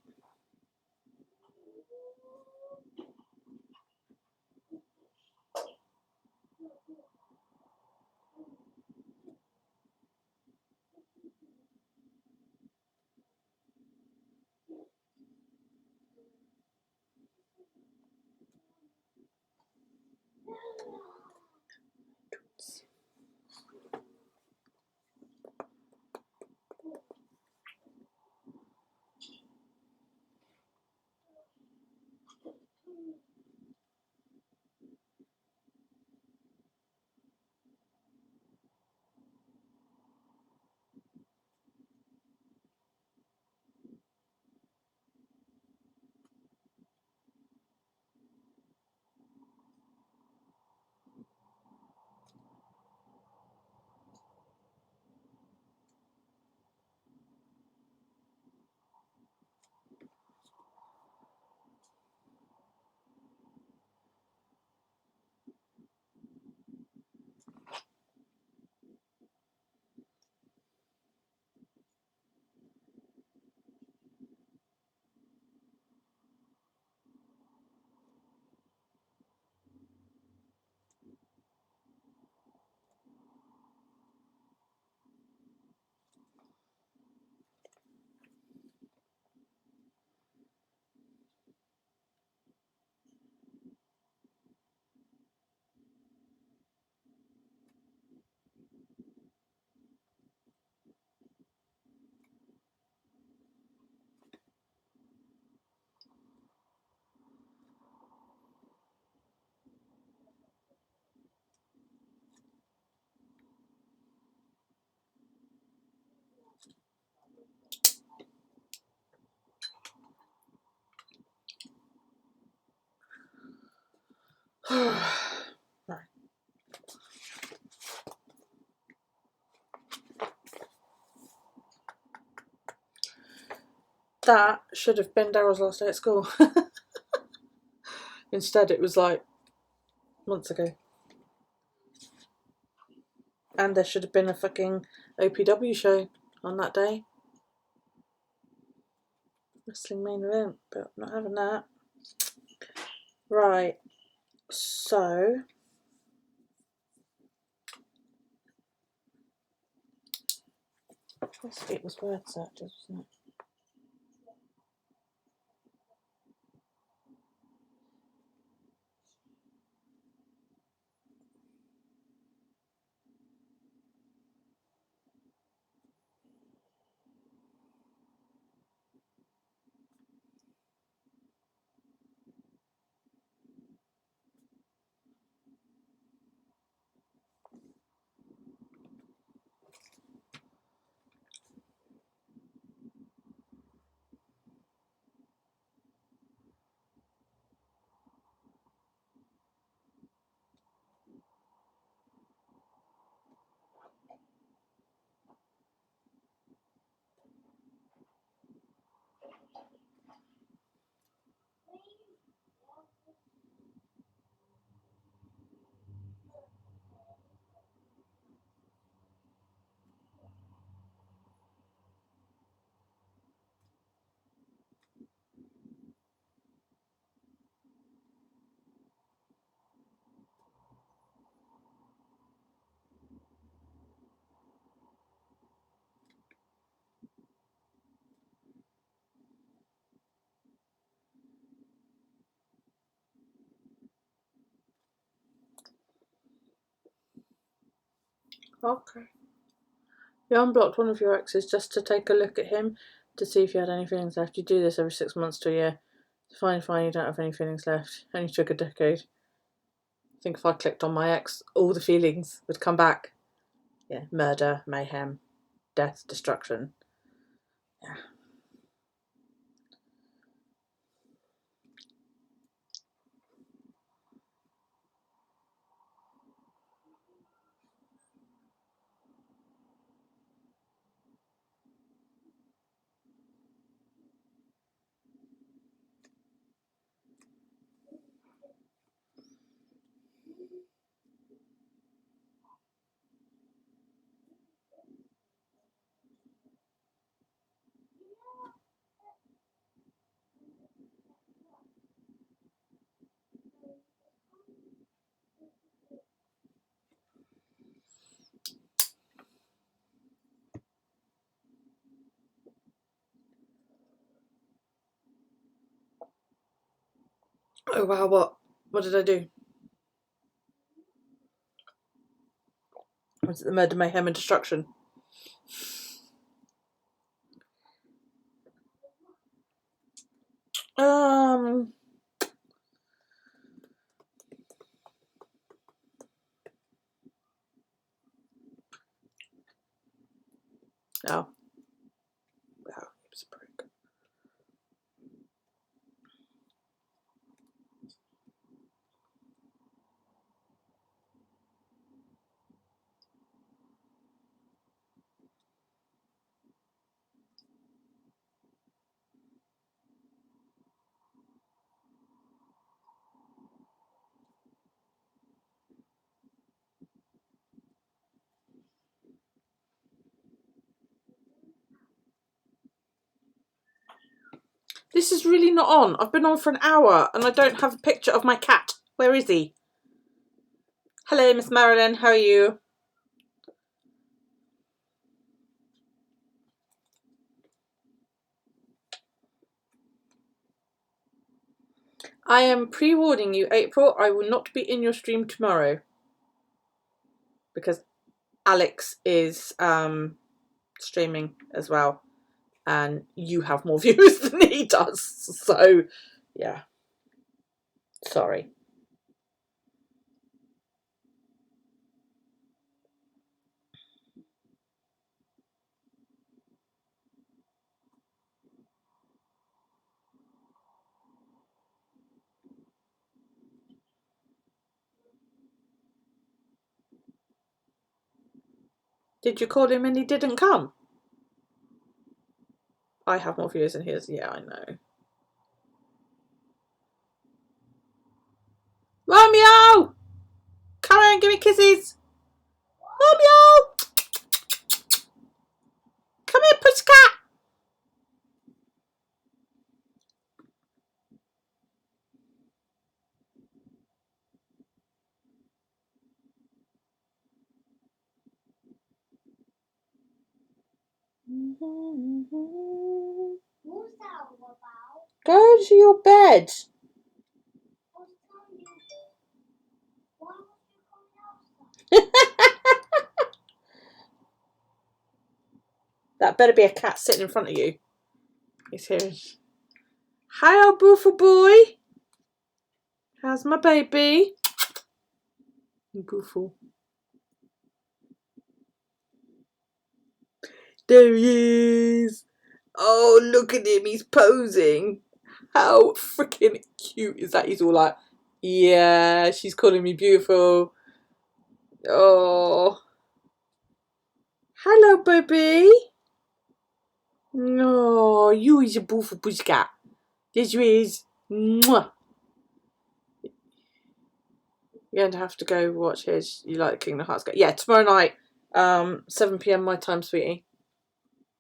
That should have been Daryl's last day at school. Instead, it was like months ago. And there should have been a fucking OPW show on that day. Wrestling main event, but I'm not having that. Right, so it was word searches, wasn't it? Okay. You unblocked one of your exes just to take a look at him to see if you had any feelings left. You do this every 6 months to a year. Fine, you don't have any feelings left. Only took a decade. I think if I clicked on my ex, all the feelings would come back. Yeah, murder, mayhem, death, destruction. Yeah. Oh wow, what? What did I do? Was it the murder, mayhem and destruction? Oh. Wow, it was a prick. This is really not on. I've been on for an hour and I don't have a picture of my cat. Where is he? Hello, Miss Marilyn. How are you? I am pre-warning you, April. I will not be in your stream tomorrow because Alex is streaming as well, and you have more viewers than he does. So, yeah. Sorry. Did you call him and he didn't come? I have more viewers than his. Yeah, I know. Romeo! Come here and give me kisses. Romeo! Come here, pussycat. What's that all about? Go to your bed. What's telling you? Why was you coming outside? That better be a cat sitting in front of you. He's here. Hi, old beautiful boy. How's my baby? Beautiful. There he is. Oh, look at him. He's posing. How freaking cute is that? He's all like, yeah, she's calling me beautiful. Oh. Hello, baby. No, you is a beautiful pussycat. Yes, you is. Mwah. You're going to have to go watch his. You like the Kingdom Hearts game? Yeah, tomorrow night, 7 p.m. my time, sweetie.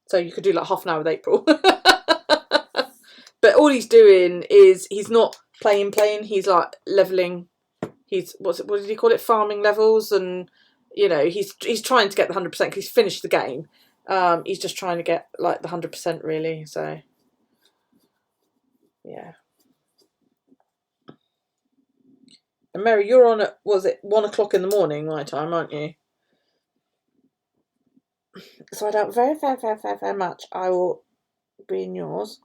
So you could do like half an hour with April. But all he's doing is he's not playing. He's like leveling. He's what did he call it? Farming levels, and you know he's trying to get the 100% because he's finished the game. He's just trying to get like the 100% really. So yeah. And Mary, you're on at, was it 1 o'clock in the morning my time, aren't you? So I doubt very, very, very, very, very much I will be in yours.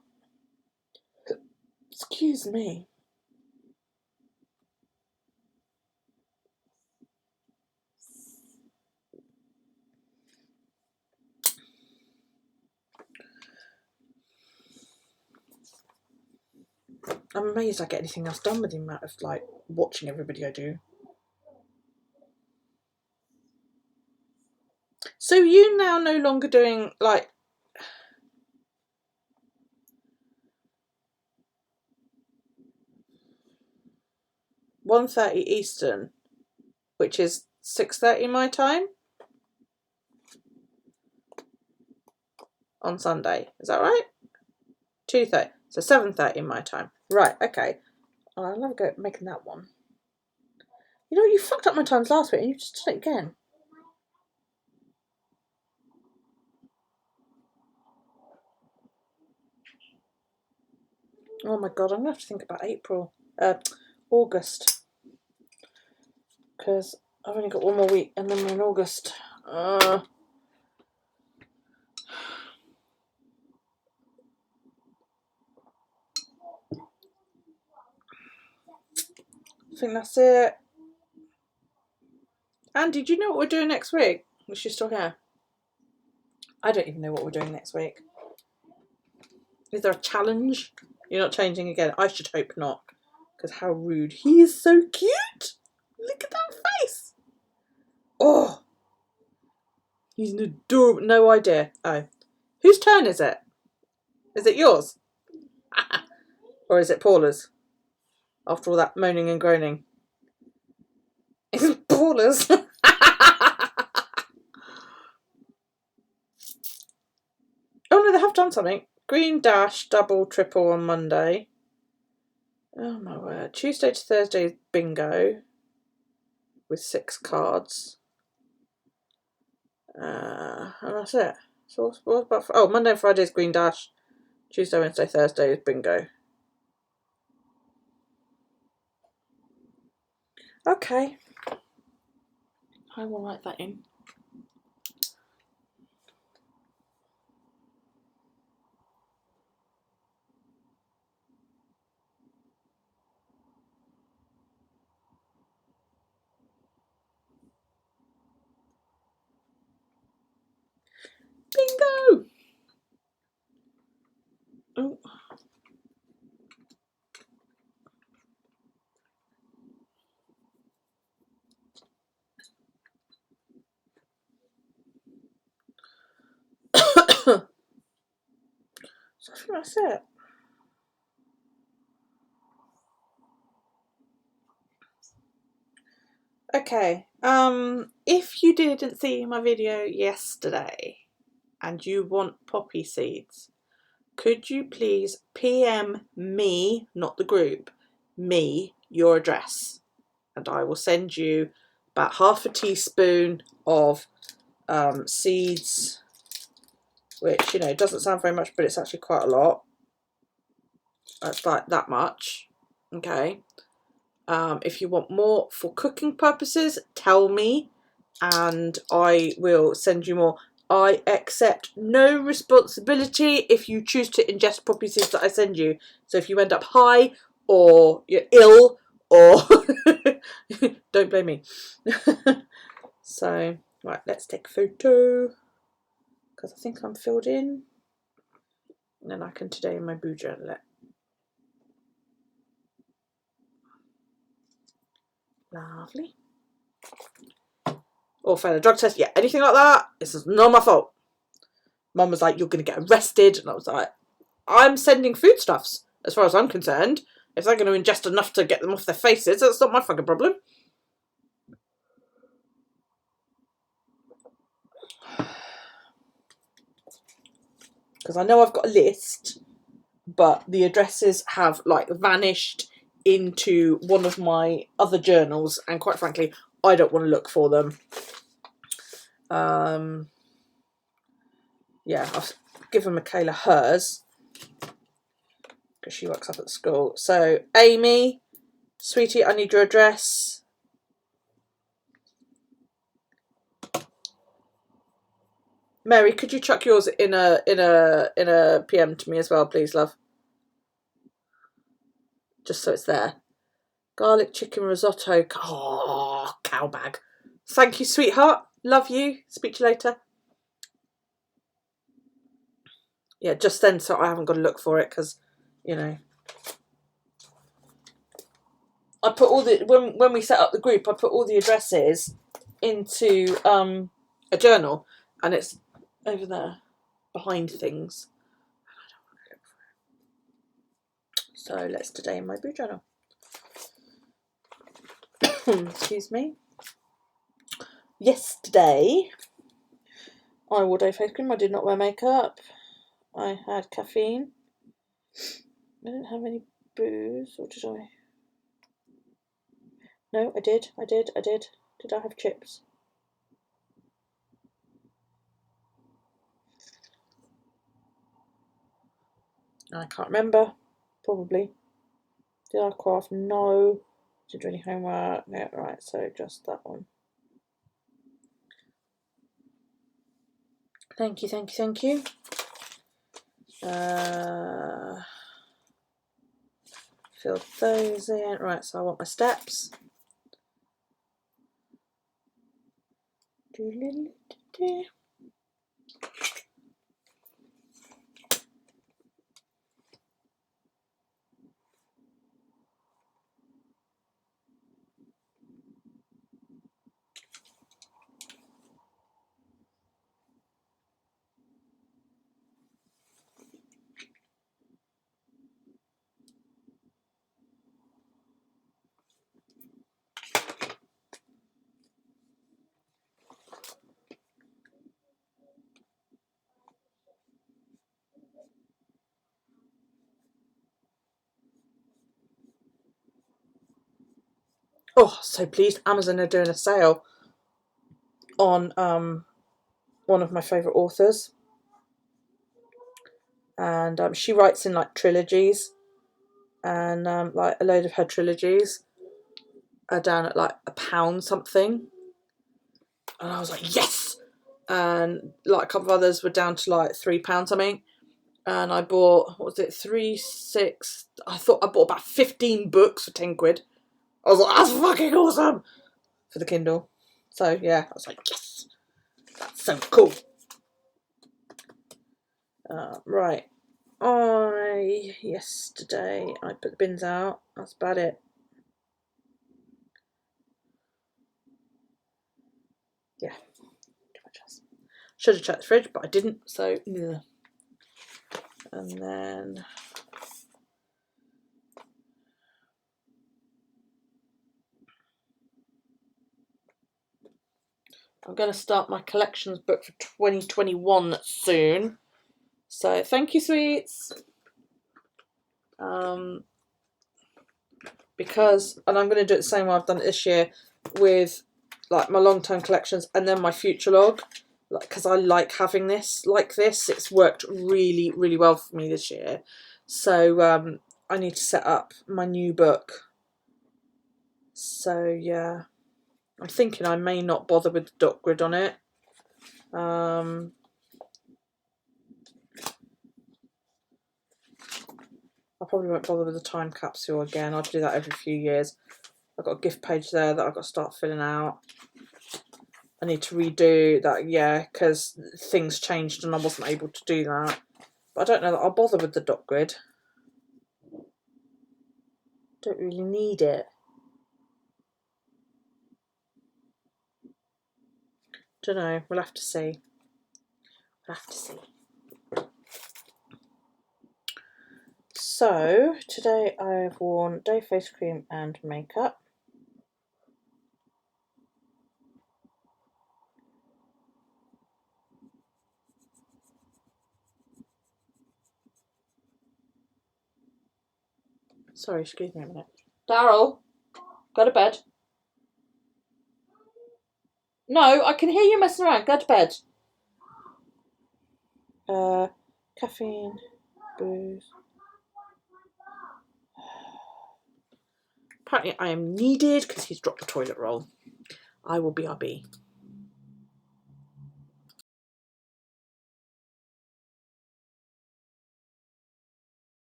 Excuse me. I'm amazed I get anything else done with the amount of like watching everybody I do. So you now no longer doing like 1:30 Eastern, which is 6:30 my time on Sunday. Is that right? 2:30. So 7:30 my time. Right, okay. I'll never go making that one. You know, you fucked up my times last week and you just did it again. Oh my god, I'm going to have to think about August. Because I've only got one more week and then we're in August. I think that's it. Andy, do you know what we're doing next week? Was she still here? I don't even know what we're doing next week. Is there a challenge? You're not changing again? I should hope not. Because how rude. He is so cute. Look at that face. Oh. He's an adorable... No idea. Oh. Whose turn is it? Is it yours? Or is it Paula's? After all that moaning and groaning. It's Paula's. Oh no, they have done something. Green dash, double, triple on Monday. Oh my word. Tuesday to Thursday is bingo. With 6 cards. And that's it. So what about... Oh, Monday and Friday is green dash. Tuesday, Wednesday, Thursday is bingo. Okay. I will write that in. Bingo! Oh. So I think that's it. Okay, if you didn't see my video yesterday and you want poppy seeds, could you please PM me, not the group, me, your address, and I will send you about half a teaspoon of seeds, which, you know, doesn't sound very much, but it's actually quite a lot. It's like that much, okay? If you want more for cooking purposes, tell me and I will send you more. I accept no responsibility if you choose to ingest poppy seeds that I send you. So if you end up high or you're ill or don't blame me. So, right, let's take a photo because I think I'm filled in. And then I can today in my boo journal it. Lovely. Or failed a drug test. Yeah, anything like that, this is not my fault. Mum was like, you're going to get arrested. And I was like, I'm sending foodstuffs, as far as I'm concerned. If they're going to ingest enough to get them off their faces, that's not my fucking problem. Because I know I've got a list, but the addresses have like vanished into one of my other journals, and quite frankly, I don't want to look for them. Yeah, I've given Michaela hers because she works up at school. So, Amy, sweetie, I need your address. Mary, could you chuck yours in a PM to me as well, please, love? Just so it's there. Garlic chicken risotto. Oh, cow bag. Thank you, sweetheart. Love you. Speak to you later. Yeah, just then, so I haven't got to look for it because, you know, I put all the when we set up the group, I put all the addresses into a journal, and it's over there behind things. So let's today in my boo journal. Excuse me. Yesterday, I wore day face cream. I did not wear makeup. I had caffeine. I didn't have any booze, or did I? No, I did. Did I have chips? I can't remember. Probably. Did I craft? No. Didn't do any homework. Yeah, right, so just that one. Thank you. Fill those in. Right, so I want my steps. Oh, so pleased. Amazon are doing a sale on one of my favourite authors. And she writes in like trilogies. And like a load of her trilogies are down at like £1 something. And I was like, yes! And like a couple of others were down to like £3 something. And I bought, what was it, 3, 6, I thought I bought about 15 books for 10 quid. I was like, that's fucking awesome! For the Kindle. So yeah, I was like, yes! That's so cool. Right. Yesterday, I put the bins out. That's about it. Yeah. Too much else. Should have checked the fridge, but I didn't, so yeah. And then I'm going to start my collections book for 2021 soon. So thank you, sweets. Because, and I'm going to do it the same way I've done it this year with like my long-term collections and then my future log, because I like having this like this. It's worked really, really well for me this year. So I need to set up my new book. So yeah, I'm thinking I may not bother with the dot grid on it. I probably won't bother with the time capsule again. I'll do that every few years. I've got a gift page there that I've got to start filling out. I need to redo that, yeah, because things changed and I wasn't able to do that. But I don't know that I'll bother with the dot grid. Don't really need it. Don't know. We'll have to see. We'll have to see. So today I've worn day face cream and makeup. Sorry, excuse me a minute. Daryl, go to bed. No, I can hear you messing around. Go to bed. Caffeine, booze. Apparently I am needed because he's dropped the toilet roll. I will BRB.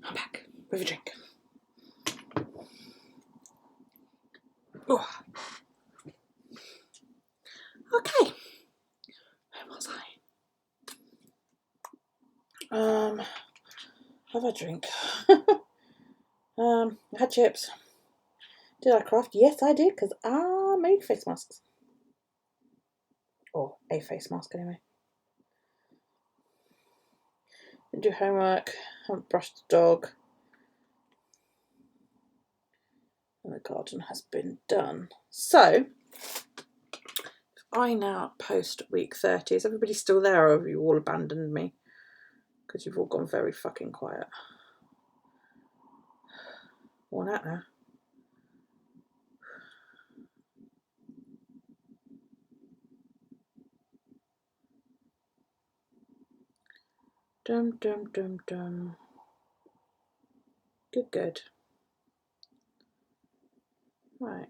I'm back with a drink. Ooh. Okay. Where was I? Have a drink. I had chips. Did I craft? Yes, I did, because I made face masks. Or a face mask, anyway. Didn't do homework. Haven't brushed the dog. And the garden has been done. So, I now post week 30. Is everybody still there, or have you all abandoned me? Because you've all gone very fucking quiet. Worn out now. Dum dum dum dum. Good, good. Right.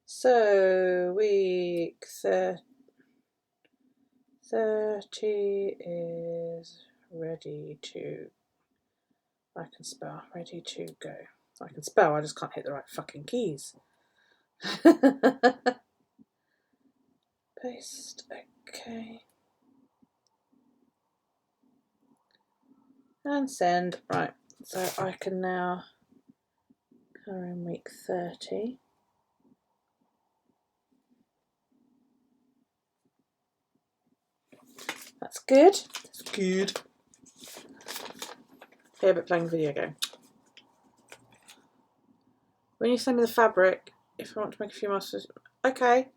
So week 30 is ready to. I can spell. Ready to go. I can spell. I just can't hit the right fucking keys. Paste. Okay. And send. Right. So I can now go in week 30. That's good. That's good. Here, but playing a video game. When you send me the fabric, if I want to make a few masters, okay.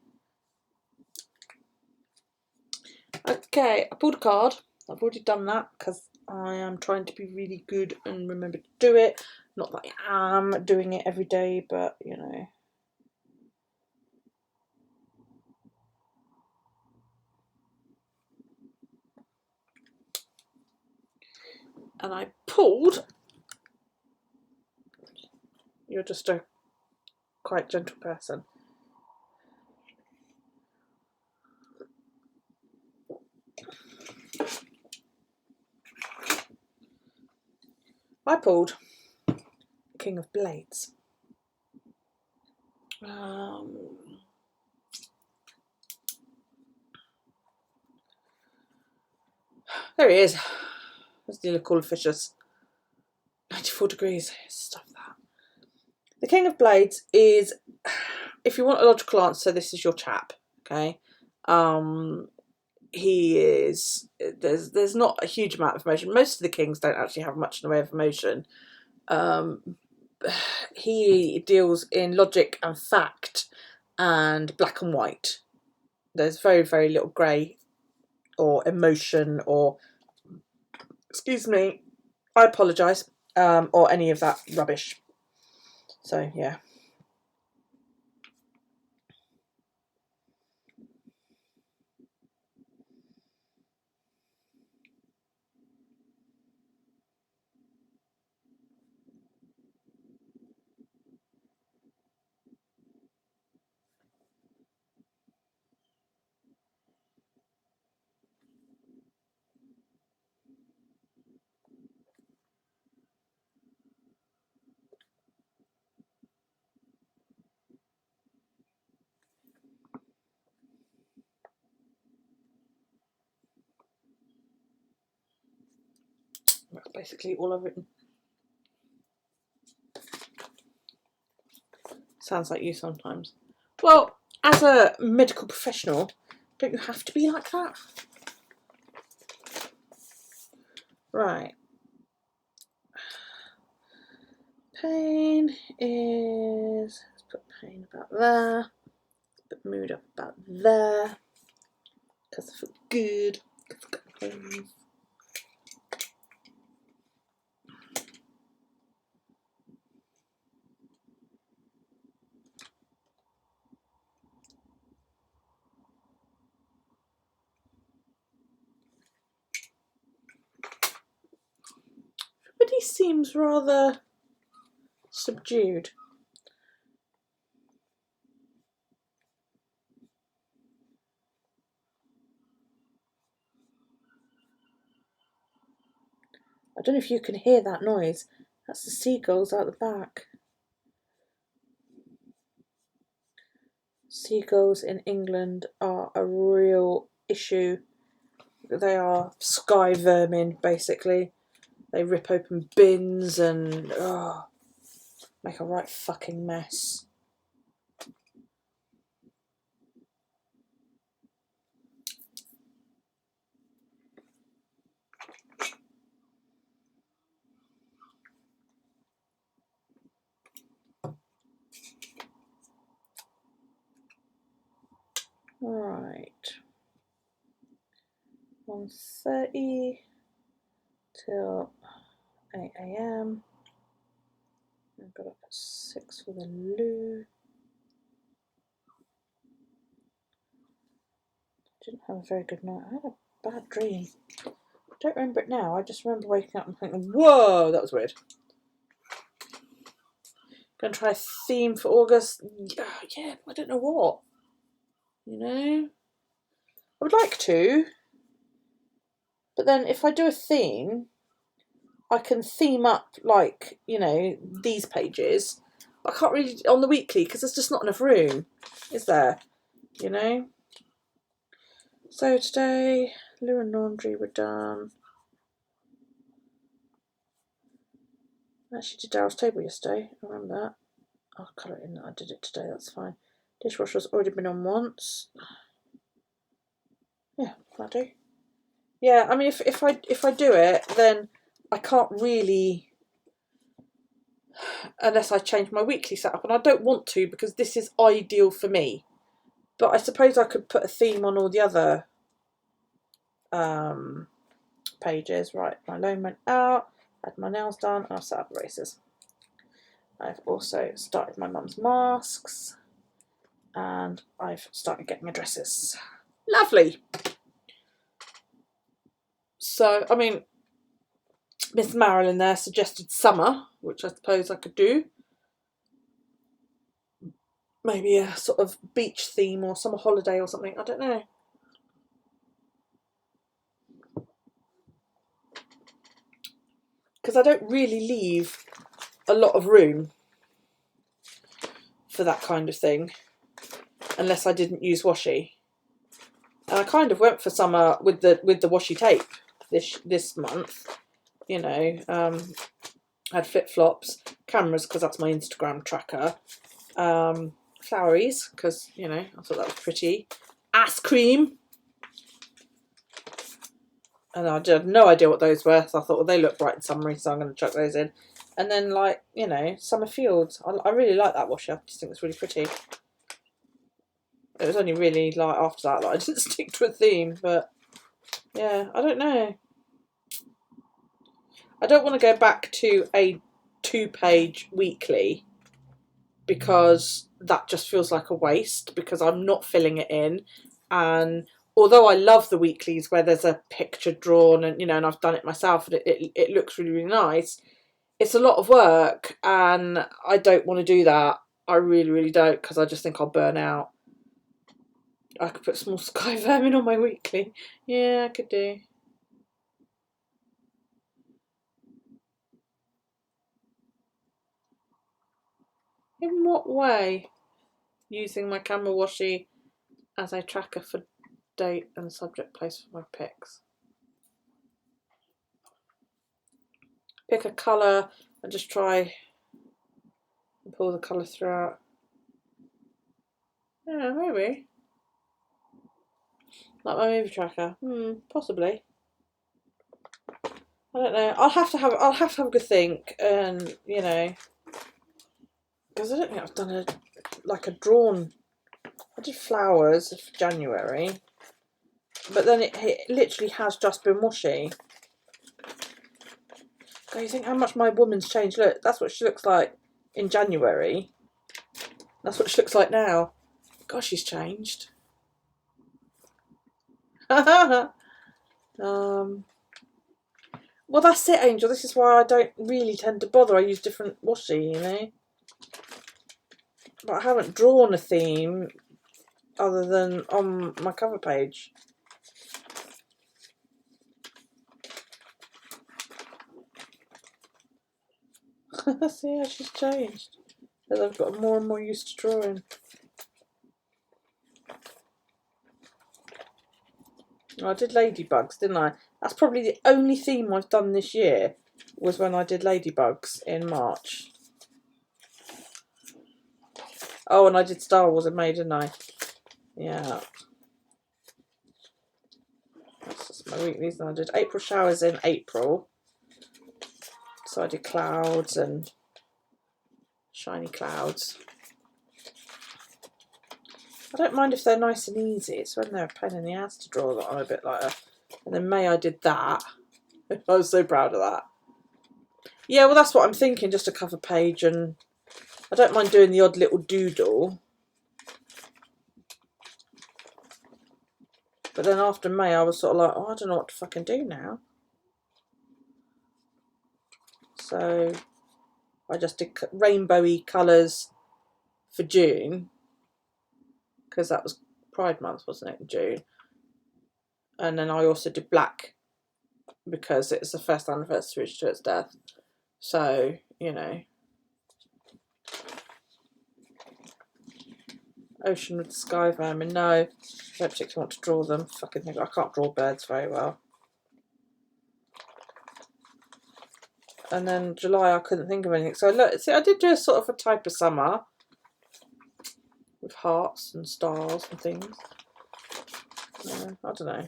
Okay, I pulled a card. I've already done that because I am trying to be really good and remember to do it. Not that I am doing it every day, but you know. And I pulled. You're just a quite gentle person. I pulled the King of Blades. There he is. There's the cool fishes. 94 degrees. Stuff that. The King of Blades is, if you want a logical answer, this is your chap. Okay. He is. There's not a huge amount of emotion. Most of the kings don't actually have much in the way of emotion. He deals in logic and fact and black and white. There's very, very little grey or emotion or, excuse me, I apologise, or any of that rubbish. So, yeah. That's basically all I've written. Sounds like you sometimes. Well, as a medical professional, don't you have to be like that? Right. Pain is, let's put pain about there. Let's put mood up about there. Because I feel good. Because I've got pain. Everybody seems rather subdued. I don't know if you can hear that noise. That's the seagulls out the back. Seagulls in England are a real issue. They are sky vermin, basically. They rip open bins and make a right fucking mess. Right. 1:30 till 8 AM. I got up at 6 for the loo. Didn't have a very good night. I had a bad dream. I don't remember it now. I just remember waking up and thinking, whoa, that was weird. Gonna try a theme for August. Yeah, I don't know what. You know? I would like to. But then if I do a theme, I can theme up, like, you know, these pages. I can't really on the weekly because there's just not enough room, is there? You know? So today, loo and laundry were done. I actually did Daryl's table yesterday. I remember that. I'll colour it in that I did it today, that's fine. Dishwasher's already been on once. Yeah, that'll do. Yeah, I mean, if I do it, then I can't really, unless I change my weekly setup, and I don't want to because this is ideal for me. But I suppose I could put a theme on all the other pages. Right, my loan went out, had my nails done, and I've set up erasers. I've also started my mum's masks, and I've started getting addresses. Lovely. So, I mean, Miss Marilyn there suggested summer, which I suppose I could do. Maybe a sort of beach theme or summer holiday or something. I don't know. Because I don't really leave a lot of room for that kind of thing, unless I didn't use washi. And I kind of went for summer with the washi tape this month. You know, I had flip flops, cameras because that's my Instagram tracker, floweries because, you know, I thought that was pretty, ass cream, and I had no idea what those were, so I thought, well, they look bright and summery, so I'm going to chuck those in. And then, like, you know, summer fields. I really like that washi. I just think it's really pretty. It was only really like after that I didn't stick to a theme, but yeah, I don't know. I don't want to go back to a 2-page weekly because that just feels like a waste because I'm not filling it in. And although I love the weeklies where there's a picture drawn and, you know, and I've done it myself and it looks really, really nice, it's a lot of work and I don't want to do that. I really, really don't, because I just think I'll burn out. I could put small sky vermin on my weekly. Yeah, I could do. In what way? Using my camera washi as a tracker for date and subject place for my pics. Pick a colour and just try and pull the colour throughout. Yeah, maybe. Like my movie tracker. Possibly. I don't know. I'll have to have a good think, and you know, because I don't think I've done a drawn. I did flowers for January, but then it literally has just been washi. God, you think how much my woman's changed? Look, that's what she looks like in January. That's what she looks like now. Gosh, she's changed. Well, that's it, Angel. This is why I don't really tend to bother. I use different washi, you know. But I haven't drawn a theme other than on my cover page. See how she's changed. As I've got more and more used to drawing. Oh, I did ladybugs, didn't I? That's probably the only theme I've done this year, was when I did ladybugs in March. Oh, and I did Star Wars in May, didn't I? Yeah. That's just my weeklies. And I did April showers in April. So I did clouds and shiny clouds. I don't mind if they're nice and easy. It's when they're a pain in the ass to draw that I'm a bit like a... And then May I did that. I was so proud of that. Yeah, well, that's what I'm thinking. Just a cover page, and I don't mind doing the odd little doodle. But then after May, I was sort of like, oh, I don't know what to fucking do now. So I just did rainbowy colours for June, because that was Pride Month, wasn't it, in June? And then I also did black because it's the first anniversary to its death. So, you know. Ocean with sky vermin. No, I don't particularly want to draw them. Fucking thing. I can't draw birds very well. And then July, I couldn't think of anything. So look, see, I did do a sort of a type of summer with hearts and stars and things. I don't know.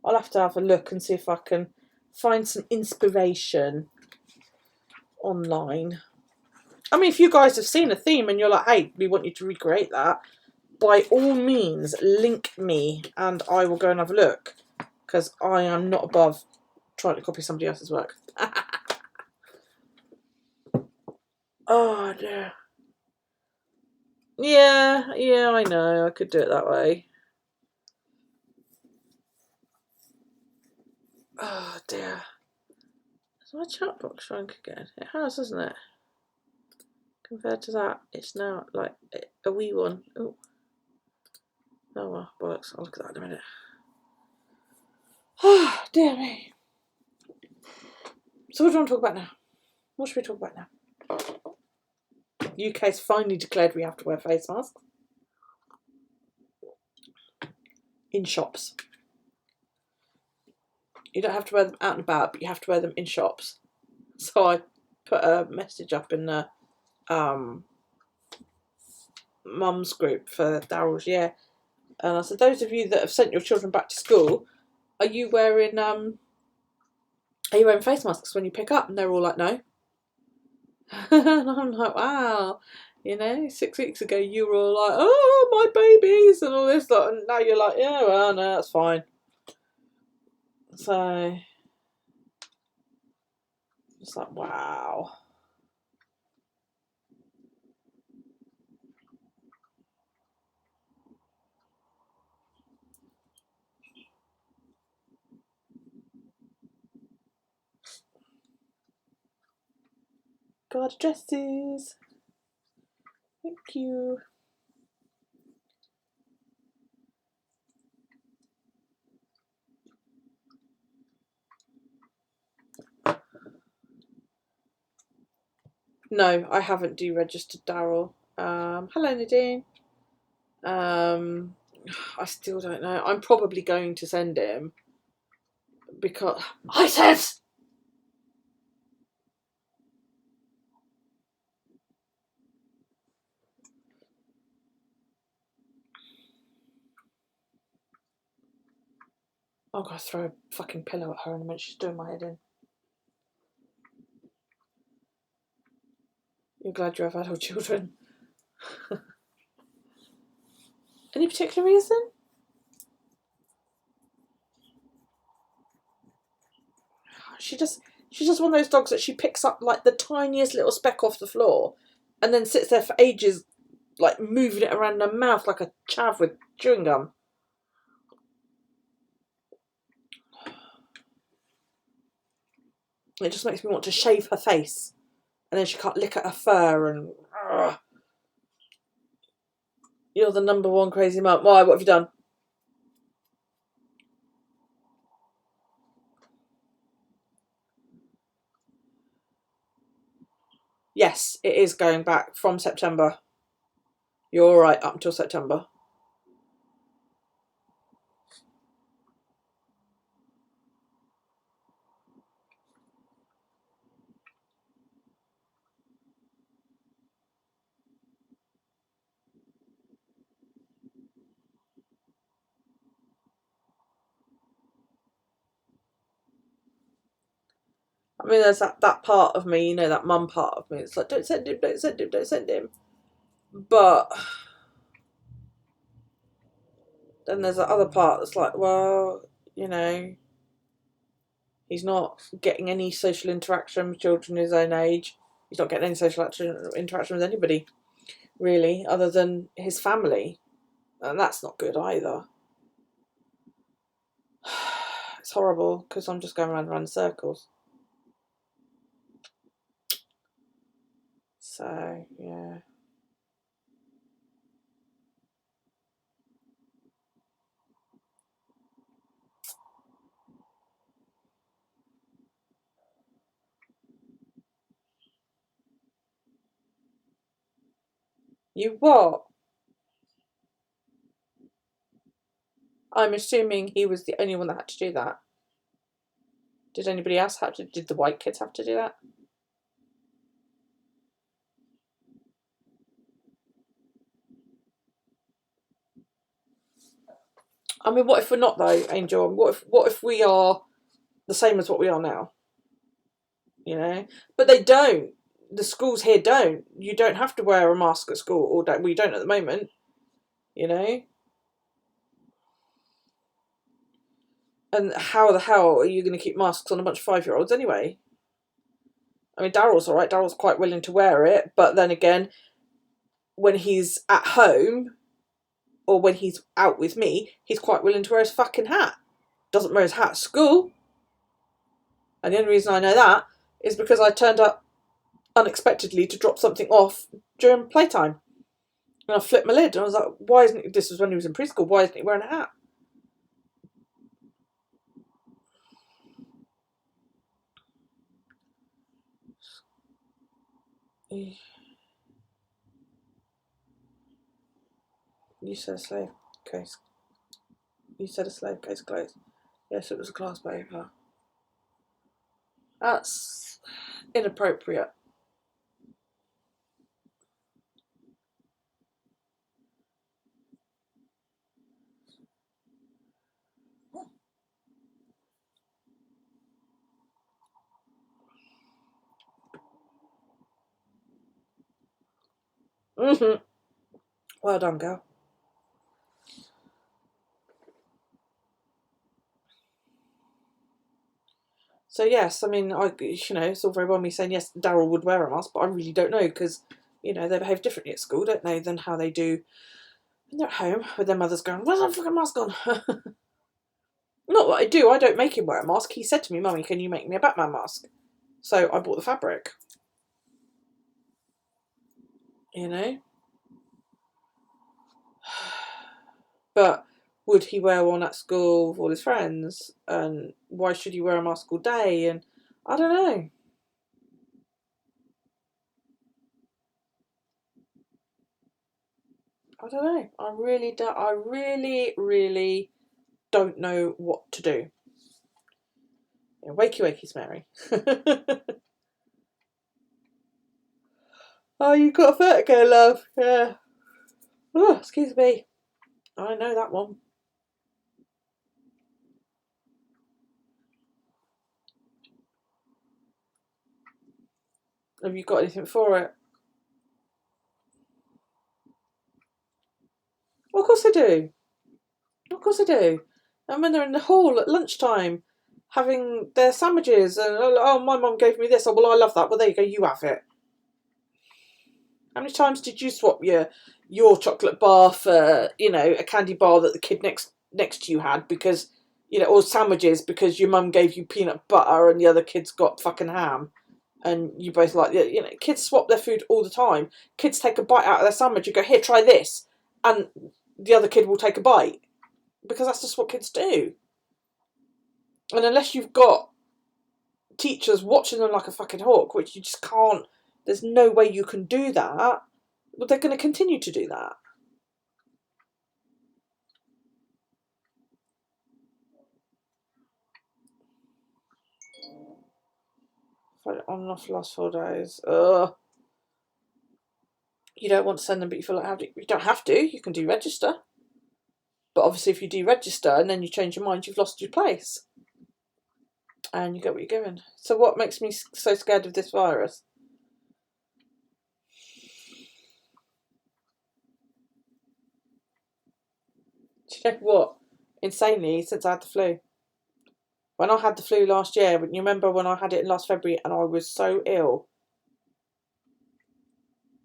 I'll have to have a look and see if I can find some inspiration online. I mean, if you guys have seen a theme and you're like, hey, we want you to recreate that, by all means, link me and I will go and have a look, because I am not above trying to copy somebody else's work. Oh, dear. Yeah, I know. I could do it that way. Oh, dear. Has my chat box shrunk again? It has, hasn't it? Compared to that, it's now like a wee one. Oh, well, bollocks. I'll look at that in a minute. Oh, dear me. So what do you want to talk about now? What should we talk about now? UK's finally declared we have to wear face masks in shops. You don't have to wear them out and about, but you have to wear them in shops. So I put a message up in the mum's group for Daryl's year, and I said, those of you that have sent your children back to school, are you wearing face masks when you pick up? And they're all like, no. And I'm like, wow, you know, 6 weeks ago you were all like, oh, my babies and all this lot, and now you're like, yeah, well, no, that's fine. So it's like, wow. God, dresses. Thank you. No, I haven't deregistered Daryl. Hello, Nadine. I still don't know. I'm probably going to send him because ISIS. I'm gonna throw a fucking pillow at her in a minute. She's doing my head in. You're glad you have adult children. Any particular reason? She's just one of those dogs that she picks up like the tiniest little speck off the floor and then sits there for ages, like moving it around her mouth like a chav with chewing gum. It just makes me want to shave her face, and then she can't lick at her fur and. You're the number one crazy mum. Why? What have you done? Yes, it is going back from September. You're all right up until September. I mean, there's that part of me, you know, that mum part of me. It's like, don't send him, don't send him, don't send him. But then there's that other part that's like, well, you know, he's not getting any social interaction with children his own age. He's not getting any social interaction with anybody, really, other than his family. And that's not good either. It's horrible because I'm just going around in circles. So, yeah. You what? I'm assuming he was the only one that had to do that. Did anybody else have to? Did the white kids have to do that? I mean, what if we're not though, Angel? What if we are the same as what we are now? You know, but they don't. The schools here don't. You don't have to wear a mask at school, or don't. We don't at the moment. You know. And how the hell are you going to keep masks on a bunch of 5-year-olds anyway? I mean, Daryl's all right. Daryl's quite willing to wear it, but then again, when he's at home or when he's out with me, he's quite willing to wear his fucking hat. Doesn't wear his hat at school. And the only reason I know that is because I turned up unexpectedly to drop something off during playtime. And I flipped my lid and I was like, why isn't he, this was when he was in preschool, why isn't he wearing a hat? You said a slave case. You said a slave case closed. Yes, it was a class paper. That's inappropriate. Well done, girl. So yes, I mean, it's all very well me saying yes, Daryl would wear a mask, but I really don't know because, they behave differently at school, don't they, than how they do when they're at home with their mothers going, "Where's that fucking mask on?" Not that I do. I don't make him wear a mask. He said to me, "Mummy, can you make me a Batman mask?" So I bought the fabric. But would he wear one at school with all his friends? And why should he wear a mask all day? And I don't know. I really don't. I really, really don't know what to do. Yeah, wakey, wakey, Mary. Oh, you got a vertigo, love. Yeah. Oh, excuse me. I know that one. Have you got anything for it? Well, of course I do. Of course I do. And when they're in the hall at lunchtime having their sandwiches and, oh, my mum gave me this. Oh, well, I love that. Well, there you go. You have it. How many times did you swap your chocolate bar for, a candy bar that the kid next to you had because, or sandwiches because your mum gave you peanut butter and the other kid's got fucking ham? And you both like, kids swap their food all the time. Kids take a bite out of their sandwich and go, here, try this. And the other kid will take a bite. Because that's just what kids do. And unless you've got teachers watching them like a fucking hawk, which you just can't, there's no way you can do that, well, they're going to continue to do that. On and off the last 4 days. Ugh. You don't want to send them, but you feel like you don't have to. You can deregister. But obviously, if you deregister and then you change your mind, you've lost your place. And you get what you're given. So what makes me so scared of this virus? Do you know what? Insanely, since I had the flu. When I had the flu last year, you remember when I had it in last February and I was so ill?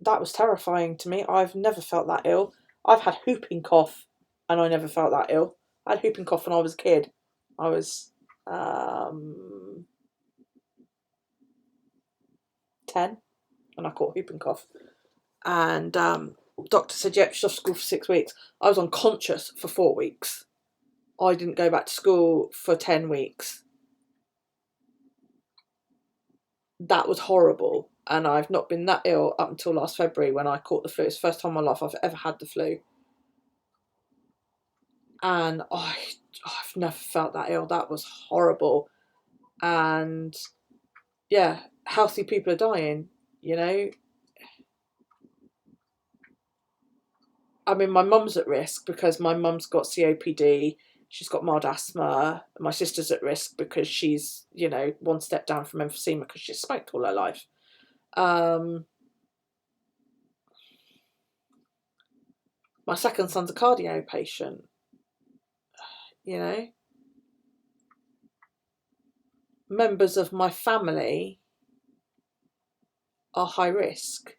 That was terrifying to me. I've never felt that ill. I've had whooping cough and I never felt that ill. I had whooping cough when I was a kid. I was 10 and I caught whooping cough. And doctor said, yep, she's off school for 6 weeks. I was unconscious for 4 weeks. I didn't go back to school for 10 weeks. That was horrible. And I've not been that ill up until last February when I caught the flu. It's the first time in my life I've ever had the flu. And I've never felt that ill. That was horrible. And yeah, healthy people are dying, you know. I mean, my mum's at risk because my mum's got COPD. She's got mild asthma. My sister's at risk because she's, you know, one step down from emphysema because she's smoked all her life. My second son's a cardio patient, you know. Members of my family are high risk.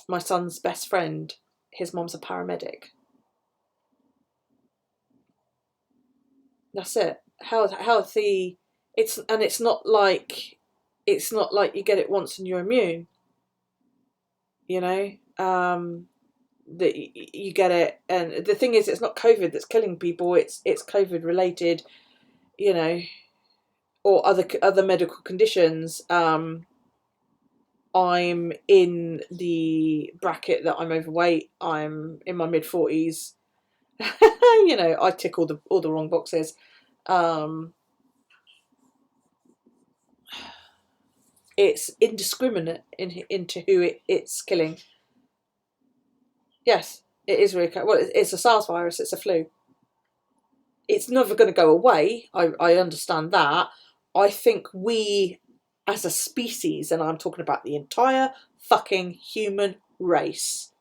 My son's best friend, his mum's a paramedic. That's it. Healthy. It's not like you get it once and you're immune. You know, that you get it, and the thing is, it's not COVID that's killing people. It's COVID related, you know, or other medical conditions. I'm in the bracket that I'm overweight. I'm in my mid-40s. You know, I tick all the wrong boxes. It's indiscriminate into who it's killing. Yes, it is really. Well, it's a SARS virus. It's a flu. It's never going to go away. I understand that. I think we, as a species, and I'm talking about the entire fucking human race,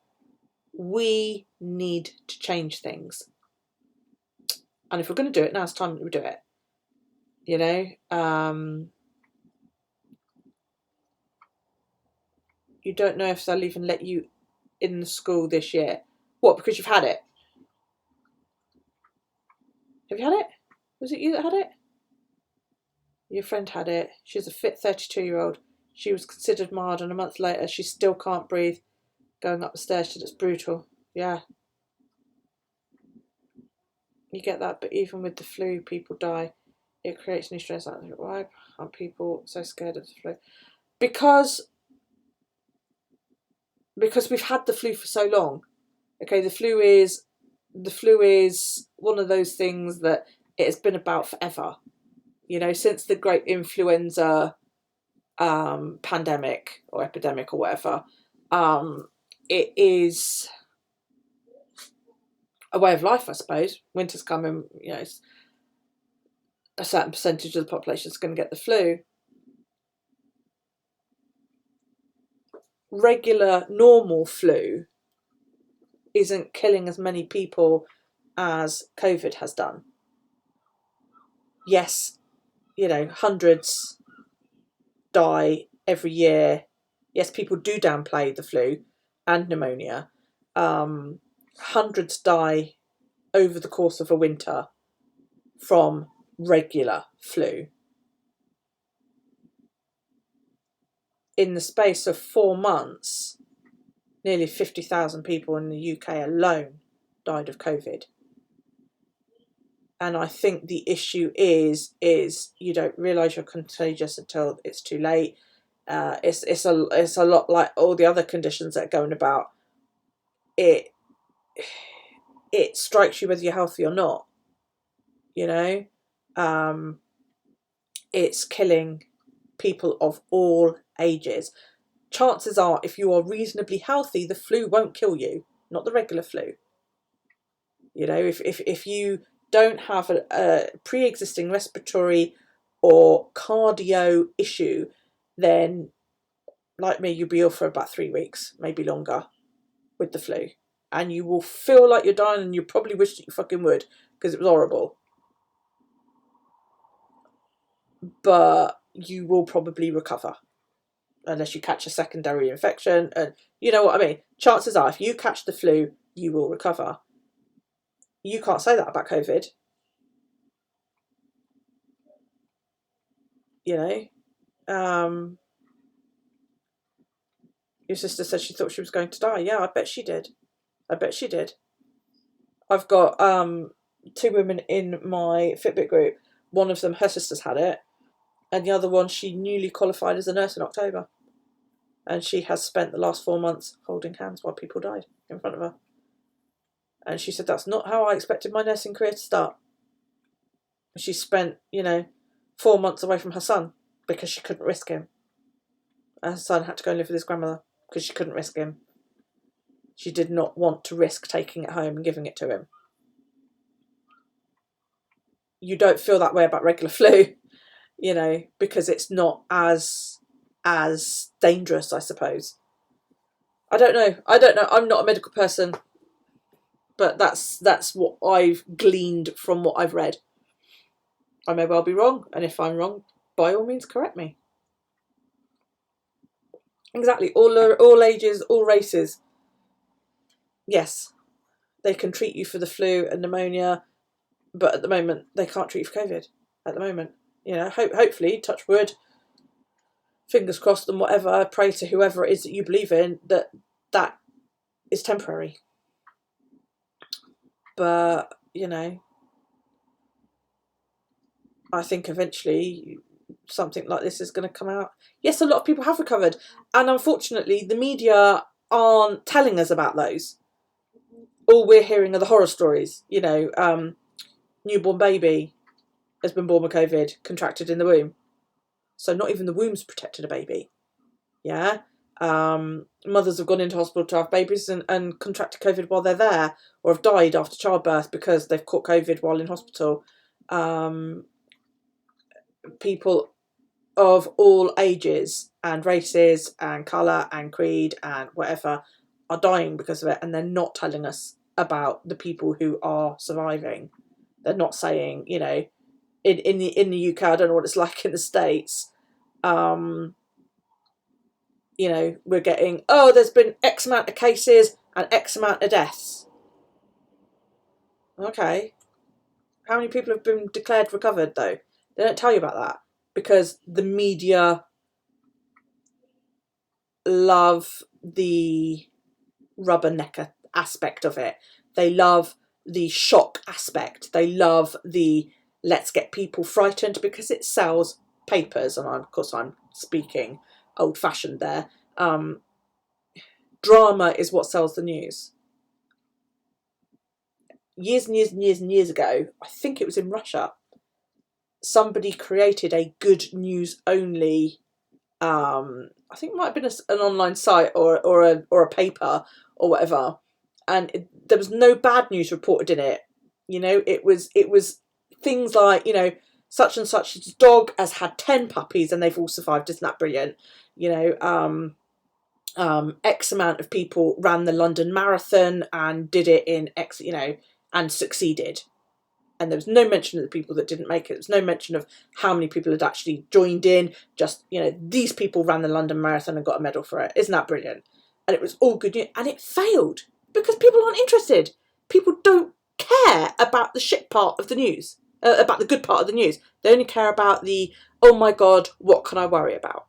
we need to change things. And if we're going to do it, now it's time that we do it. You know, you don't know if they'll even let you in the school this year. What, because you've had it? Have you had it? Was it you that had it? Your friend had it. She's a fit 32-year-old. She was considered mild, and a month later she still can't breathe. Going up the stairs, it's brutal. Yeah. You get that, but even with the flu, people die. It creates new stress. Why aren't people so scared of the flu? Because we've had the flu for so long. Okay, the flu is one of those things that it has been about forever. You know, since the great influenza pandemic or epidemic or whatever, it is a way of life, I suppose. Winter's coming, you know, a certain percentage of the population is going to get the flu. Regular, normal flu isn't killing as many people as COVID has done. Yes, you know, hundreds die every year. Yes, people do downplay the flu and pneumonia. Hundreds die over the course of a winter from regular flu. In the space of 4 months, nearly 50,000 people in the UK alone died of COVID. And I think the issue is you don't realise you're contagious until it's too late. It's a lot like all the other conditions that are going about. It strikes you whether you're healthy or not. You know, it's killing people of all ages. Chances are, if you are reasonably healthy, the flu won't kill you, not the regular flu. You know, if you don't have a pre-existing respiratory or cardio issue, then, like me, you'll be ill for about 3 weeks, maybe longer, with the flu. And you will feel like you're dying, and you probably wish that you fucking would, because it was horrible. But you will probably recover, unless you catch a secondary infection. And you know what I mean? Chances are, if you catch the flu, you will recover. You can't say that about COVID. You know, your sister said she thought she was going to die. Yeah, I bet she did. I bet she did. I've got 2 women in my Fitbit group. One of them, her sister's had it, and the other one, she newly qualified as a nurse in October, and she has spent the last 4 months holding hands while people died in front of her. And she said, that's not how I expected my nursing career to start. She spent, 4 months away from her son because she couldn't risk him. Her son had to go and live with his grandmother because she couldn't risk him. She did not want to risk taking it home and giving it to him. You don't feel that way about regular flu, because it's not as dangerous, I suppose. I don't know. I'm not a medical person, but that's what I've gleaned from what I've read. I may well be wrong, and if I'm wrong, by all means, correct me. Exactly. All ages, all races. Yes, they can treat you for the flu and pneumonia, but at the moment they can't treat you for COVID. At the moment, hopefully, touch wood, fingers crossed, and whatever. Pray to whoever it is that you believe in that is temporary. But I think eventually something like this is going to come out. Yes, a lot of people have recovered, and unfortunately the media aren't telling us about those. All we're hearing are the horror stories. Newborn baby has been born with COVID, contracted in the womb, so not even the womb's protected a baby. Yeah. Mothers have gone into hospital to have babies and contracted COVID while they're there, or have died after childbirth because they've caught COVID while in hospital. People of all ages and races and colour and creed and whatever are dying because of it, and they're not telling us about the people who are surviving. They're not saying, in the UK, I don't know what it's like in the States. We're getting, there's been X amount of cases and X amount of deaths. Okay. How many people have been declared recovered, though? They don't tell you about that because the media love the rubbernecker aspect of it. They love the shock aspect. They love the let's get people frightened because it sells papers. And of course I'm speaking old-fashioned there. Drama is what sells the news. Years and years and years and years ago, I think it was in Russia, somebody created a good news only, I think it might have been an online site or a paper or whatever, and there was no bad news reported in it. It was things like, such and such's dog has had 10 puppies and they've all survived. Isn't that brilliant? X amount of people ran the London Marathon and did it in X, and succeeded. And there was no mention of the people that didn't make it. There was no mention of how many people had actually joined in. Just, these people ran the London Marathon and got a medal for it. Isn't that brilliant? And it was all good news. And it failed because people aren't interested. People don't care about the shit part of the news, about the good part of the news. They only care about the, oh my God, what can I worry about?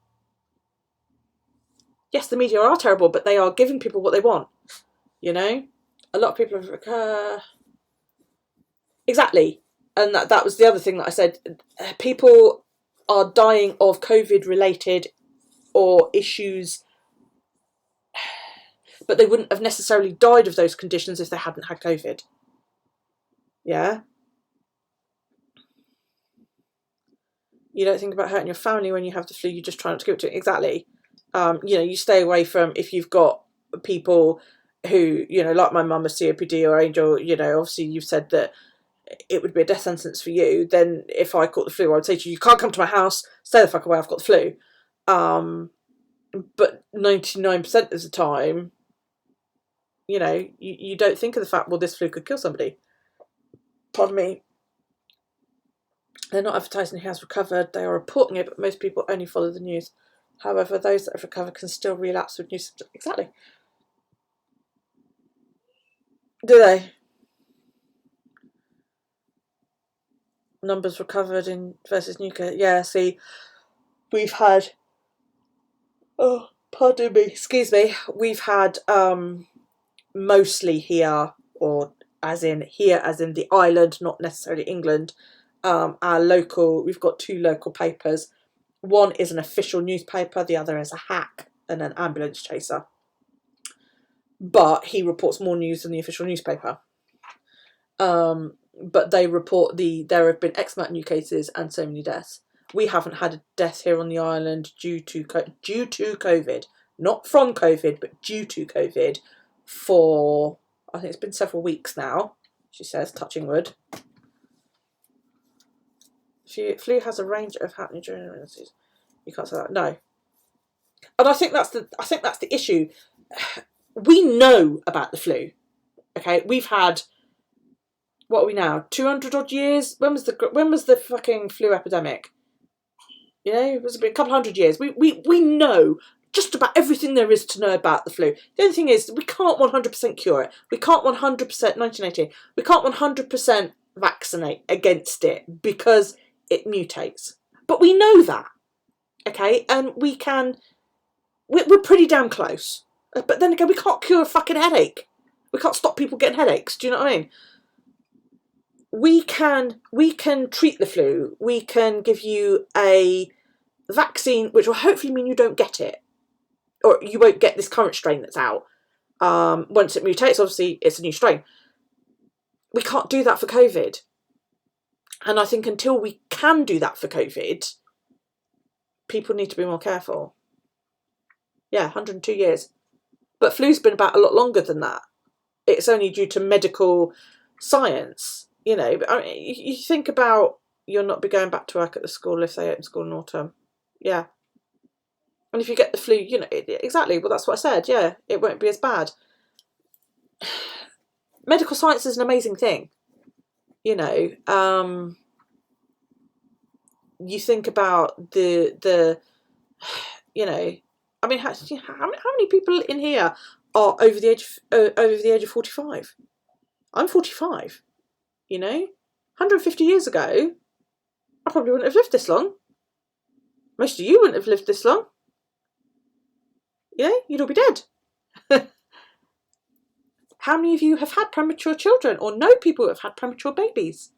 Yes, the media are terrible, but they are giving people what they want. A lot of people have... Exactly. And that was the other thing that I said. People are dying of COVID-related or issues, but they wouldn't have necessarily died of those conditions if they hadn't had COVID. Yeah? You don't think about hurting your family when you have the flu, you just try not to give it to it. Exactly. You stay away from, if you've got people who, like my mum with COPD or Angel, obviously you've said that it would be a death sentence for you. Then if I caught the flu, I would say to you, you can't come to my house, stay the fuck away, I've got the flu. But 99% of the time, you don't think of the fact, well, this flu could kill somebody. Pardon me. They're not advertising who has recovered, they are reporting it, but most people only follow the news. However, those that have recovered can still relapse with new symptoms. Exactly. Do they? Numbers recovered in versus new case. Yeah, see, we've had, oh, pardon me, excuse me, we've had mostly here, or as in the island, not necessarily England, our local, we've got 2 local papers. One is an official newspaper, the other is a hack and an ambulance chaser. But he reports more news than the official newspaper. But they report there have been X amount of new cases and so many deaths. We haven't had a death here on the island due to COVID, not from COVID, but due to COVID, for, I think it's been several weeks now, she says, touching wood. Flu has a range of happening during pregnancies. You can't say that. No. And I think that's the issue. We know about the flu. Okay, we've had, what are we now, 200 odd years? When was the fucking flu epidemic? You know, it was a couple hundred years. We know just about everything there is to know about the flu. The only thing is, we can't 100% cure it. We can't 100%, 1980, we can't 100% vaccinate against it because it mutates. But we know that, okay? And we're pretty damn close. But then again, we can't cure a fucking headache. We can't stop people getting headaches. Do you know what I mean? We can treat the flu. We can give you a vaccine, which will hopefully mean you don't get it, or you won't get this current strain that's out. Once it mutates, obviously it's a new strain. We can't do that for COVID. And I think until we can do that for COVID, people need to be more careful. Yeah, 102 years. But flu's been about a lot longer than that. It's only due to medical science, you know. But I mean, you think about, you'll not be going back to work at the school if they open school in autumn. Yeah. And if you get the flu, you know, exactly, well, that's what I said, yeah, it won't be as bad. Medical science is an amazing thing, you know. You think about the you know, I mean, how many people in here are over the age of 45? I'm 45, you know. 150 years ago, I probably wouldn't have lived this long. Most of you wouldn't have lived this long. You know, you'd all be dead. How many of you have had premature children or know people who have had premature babies?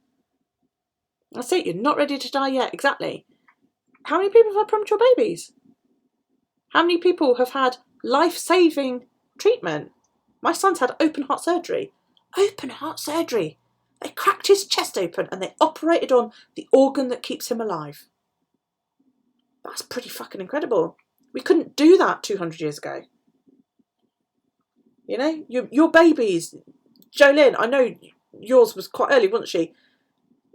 That's it, you're not ready to die yet, exactly. How many people have had premature babies? How many people have had life-saving treatment? My son's had open heart surgery. Open heart surgery. They cracked his chest open and they operated on the organ that keeps him alive. That's pretty fucking incredible. We couldn't do that 200 years ago. You know, your babies, Jolene, I know yours was quite early, wasn't she?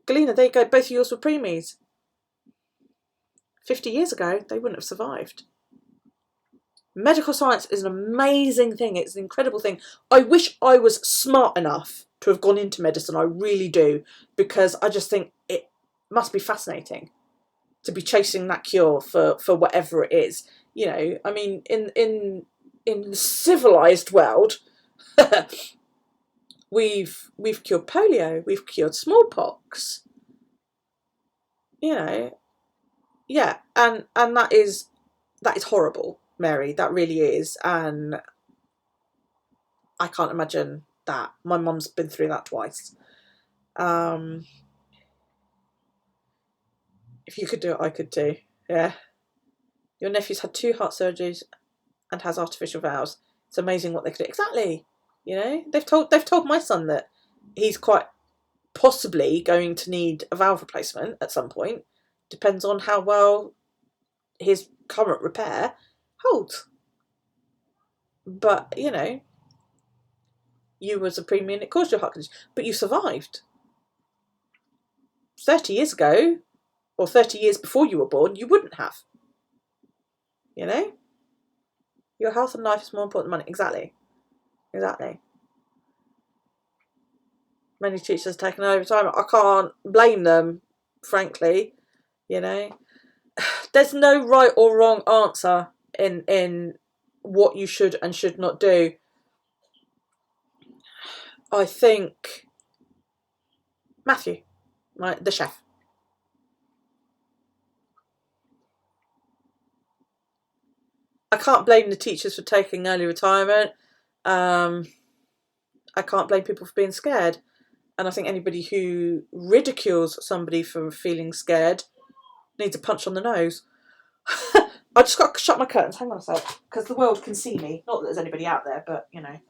Galena, there you go, both of yours were preemies. 50 years ago, they wouldn't have survived. Medical science is an amazing thing. It's an incredible thing. I wish I was smart enough to have gone into medicine. I really do, because I just think it must be fascinating to be chasing that cure for whatever it is. You know, I mean, in the civilized world, we've cured polio, we've cured smallpox. You know, yeah, and that is horrible, Mary. That really is, and I can't imagine that. My mum's been through that twice. If you could do it, I could too. Yeah. Your nephew's had 2 heart surgeries and has artificial valves. It's amazing what they could do. Exactly. You know, they've told my son that he's quite possibly going to need a valve replacement at some point. Depends on how well his current repair holds. But, you know, you was a preemie and it caused you a heart condition, but you survived. 30 years ago, or 30 years before you were born, you wouldn't have. You know? Your health and life is more important than money. Exactly. Exactly. Many teachers are taking over time. I can't blame them, frankly. You know? There's no right or wrong answer in what you should and should not do. I think Matthew, right, the chef. I can't blame the teachers for taking early retirement. I can't blame people for being scared. And I think anybody who ridicules somebody for feeling scared needs a punch on the nose. I just got to shut my curtains. Hang on a sec, because the world can see me. Not that there's anybody out there, but you know.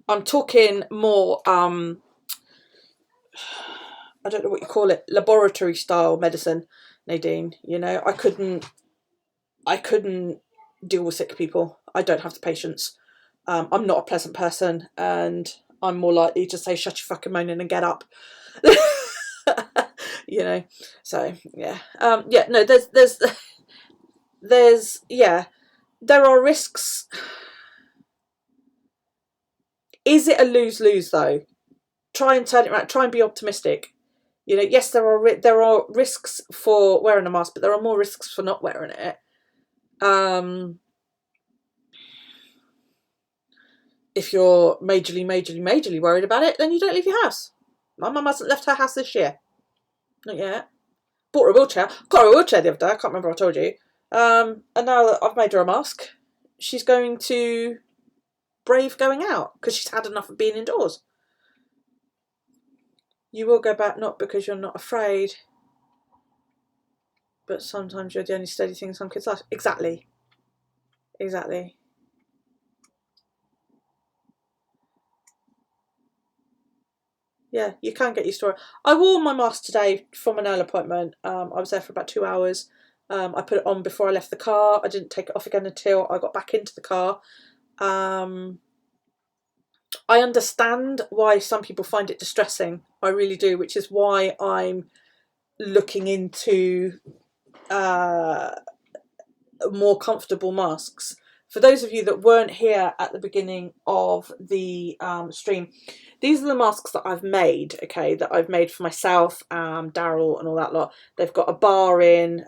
I'm talking more, I don't know what you call it, laboratory style medicine, Nadine. You know, I couldn't deal with sick people. I don't have the patience. I'm not a pleasant person, and I'm more likely to say, shut your fucking moaning and get up. You know, so yeah. Yeah, no, yeah, there are risks. Is it a lose-lose though? Try and turn it around. Try and be optimistic. You know, yes, there are risks for wearing a mask, but there are more risks for not wearing it. If you're majorly worried about it, then you don't leave your house. My mum hasn't left her house this year. Not yet. Bought her a wheelchair. Got her a wheelchair the other day. I can't remember if I told you. And now that I've made her a mask, she's going to brave going out because she's had enough of being indoors. You will go back, not because you're not afraid, but sometimes you're the only steady thing some kids like. Exactly. Yeah, you can get used to it. I wore my mask today for my nail appointment. I was there for about 2 hours. I put it on before I left the car. I didn't take it off again until I got back into the car. I understand why some people find it distressing. I really do, which is why I'm looking into more comfortable masks. For those of you that weren't here at the beginning of the stream, these are the masks that I've made, okay, that I've made for myself, Daryl and all that lot. They've got a bar in,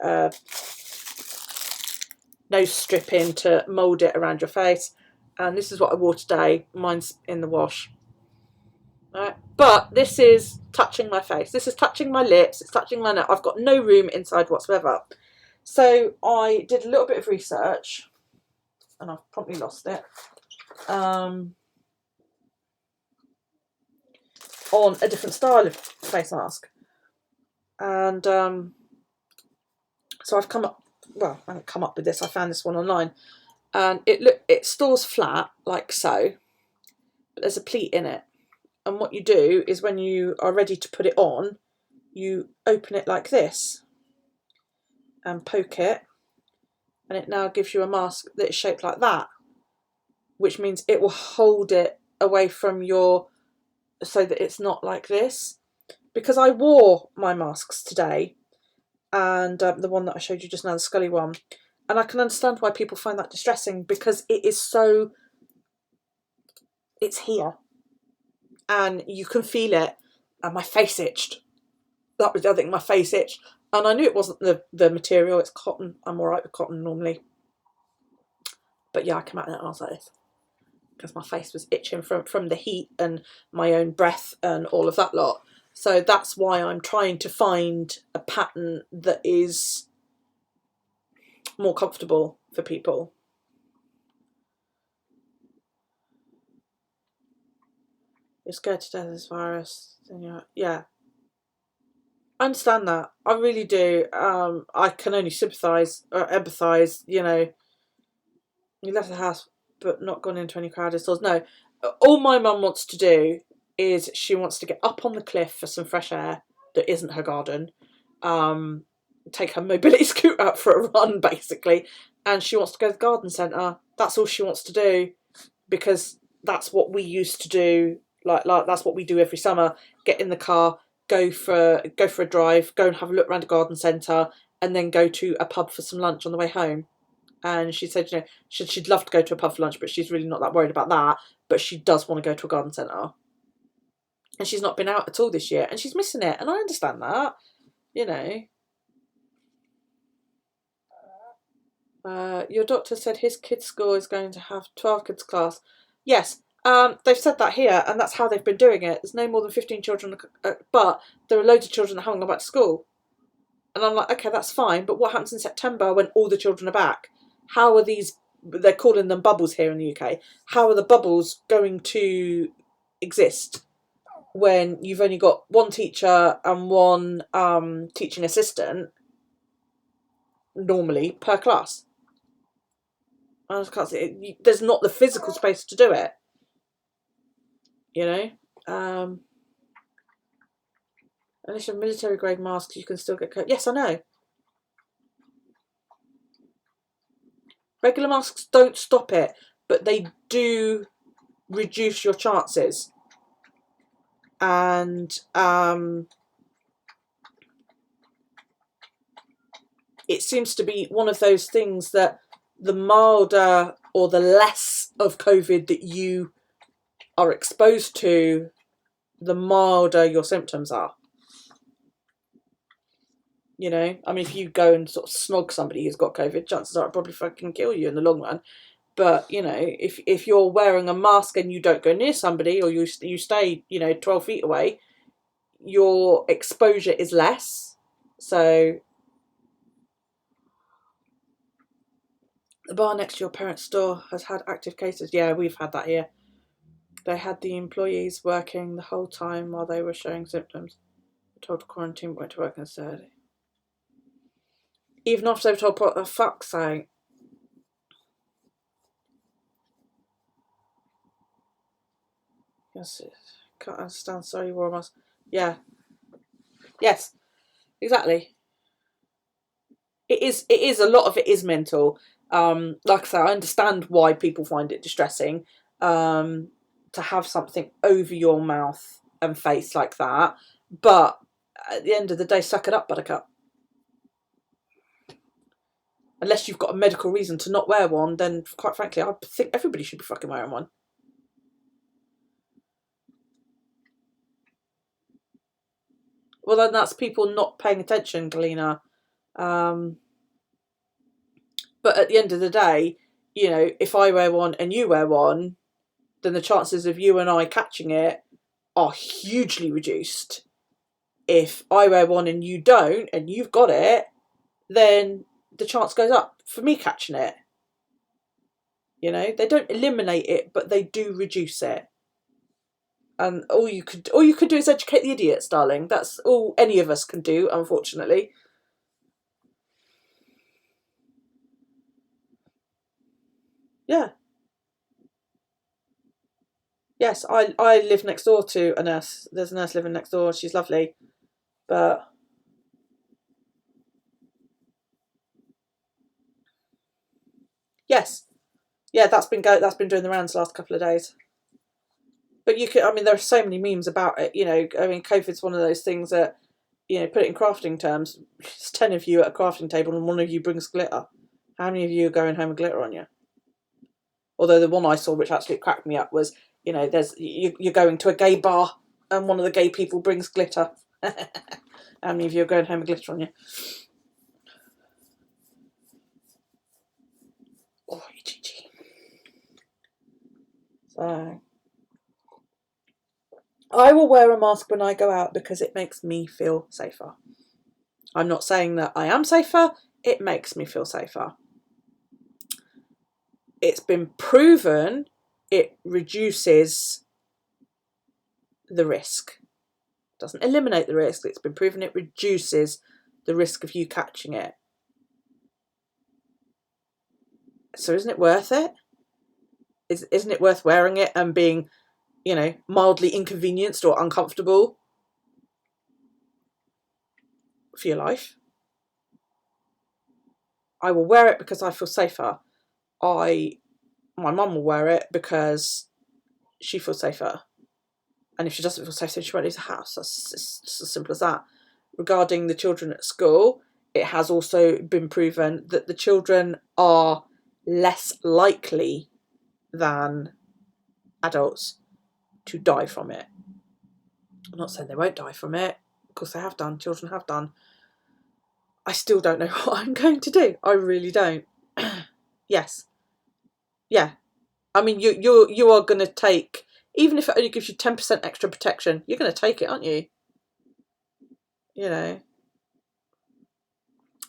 nose strip in to mould it around your face. And this is what I wore today. Mine's in the wash. Right. But this is touching my face. This is touching my lips. It's touching my nose. I've got no room inside whatsoever. So I did a little bit of research, and I've promptly lost it, on a different style of face mask. And so I've come up, well, I haven't come up with this, I found this one online. And it stores flat, like so, but there's a pleat in it. And what you do is when you are ready to put it on, you open it like this and poke it, and it now gives you a mask that is shaped like that, which means it will hold it away from your, so that it's not like this. Because I wore my masks today, and the one that I showed you just now, the Scully one, and I can understand why people find that distressing, because it is so, it's here and you can feel it, and my face itched. That was the other thing, my face itched, and I knew it wasn't the material, it's cotton. I'm alright with cotton normally, but yeah, I came out and I was like this because my face was itching from the heat and my own breath and all of that lot. So that's why I'm trying to find a pattern that is more comfortable for people. You're scared to death of this virus. Yeah. I understand that. I really do. I can only sympathise or empathise, you know. You left the house but not gone into any crowded stores. No. All my mum wants to do is she wants to get up on the cliff for some fresh air that isn't her garden. Take her mobility scooter out for a run, basically. And she wants to go to the garden centre. That's all she wants to do, because that's what we used to do. Like that's what we do every summer. Get in the car, go for a drive, go and have a look around a garden centre, and then go to a pub for some lunch on the way home. And she said, you know, she'd love to go to a pub for lunch, but she's really not that worried about that. But she does want to go to a garden centre. And she's not been out at all this year, and she's missing it. And I understand that, you know. Your doctor said his kid's school is going to have 12 kids class. Yes, they've said that here, and that's how they've been doing it. There's no more than 15 children, but there are loads of children that haven't gone back to school. And I'm like, okay, that's fine, but what happens in September when all the children are back? How are these, they're calling them bubbles here in the UK, how are the bubbles going to exist when you've only got one teacher and one teaching assistant normally per class? I just can't see it. There's not the physical space to do it, you know. Unless you have military grade masks, you can still get COVID. Yes, I know. Regular masks don't stop it, but they do reduce your chances. And it seems to be one of those things that the milder or the less of COVID that you are exposed to, the milder your symptoms are. You know, I mean, if you go and sort of snog somebody who's got COVID, chances are it'll probably fucking kill you in the long run. But, you know, if you're wearing a mask and you don't go near somebody, or you stay, 12 feet away, your exposure is less. So the bar next to your parents' store has had active cases. Yeah, we've had that here. They had the employees working the whole time while they were showing symptoms. They were told to quarantine, but went to work instead. Even after they were told, for fuck's sake. Yes, can't understand. Sorry, you wore a mask. Yeah. Yes, exactly. It is a lot of it is mental. Like I say, I understand why people find it distressing to have something over your mouth and face like that. But at the end of the day, suck it up, buttercup. Unless you've got a medical reason to not wear one, then quite frankly, I think everybody should be fucking wearing one. Well, then that's people not paying attention, Galina. But at the end of the day, if I wear one and you wear one, then the chances of you and I catching it are hugely reduced. If I wear one and you don't, and you've got it, then the chance goes up for me catching it. They don't eliminate it, but they do reduce it. And all you could do is educate the idiots, darling. That's all any of us can do, unfortunately. Yeah. Yes, I live next door to a nurse. There's a nurse living next door. She's lovely. But yes. Yeah, that's been doing the rounds the last couple of days. But there are so many memes about it, COVID's one of those things that, put it in crafting terms, it's 10 of you at a crafting table and one of you brings glitter. How many of you are going home with glitter on you? Although the one I saw, which actually cracked me up, was, you're going to a gay bar and one of the gay people brings glitter. How many of you are going home with glitter on you? Oh, GG. So I will wear a mask when I go out because it makes me feel safer. I'm not saying that I am safer, it makes me feel safer. It's been proven it reduces the risk. It doesn't eliminate the risk, it's been proven it reduces the risk of you catching it. So isn't it worth it? Isn't it worth wearing it and being, mildly inconvenienced or uncomfortable for your life? I will wear it because I feel safer. My mum will wear it because she feels safer. And if she doesn't feel safe, then she won't leave the house. It's just as simple as that. Regarding the children at school, it has also been proven that the children are less likely than adults to die from it. I'm not saying they won't die from it. Of course they have done. Children have done. I still don't know what I'm going to do. I really don't. Yes. Yeah. I mean, you are going to take, even if it only gives you 10% extra protection, you're going to take it, aren't you? You know.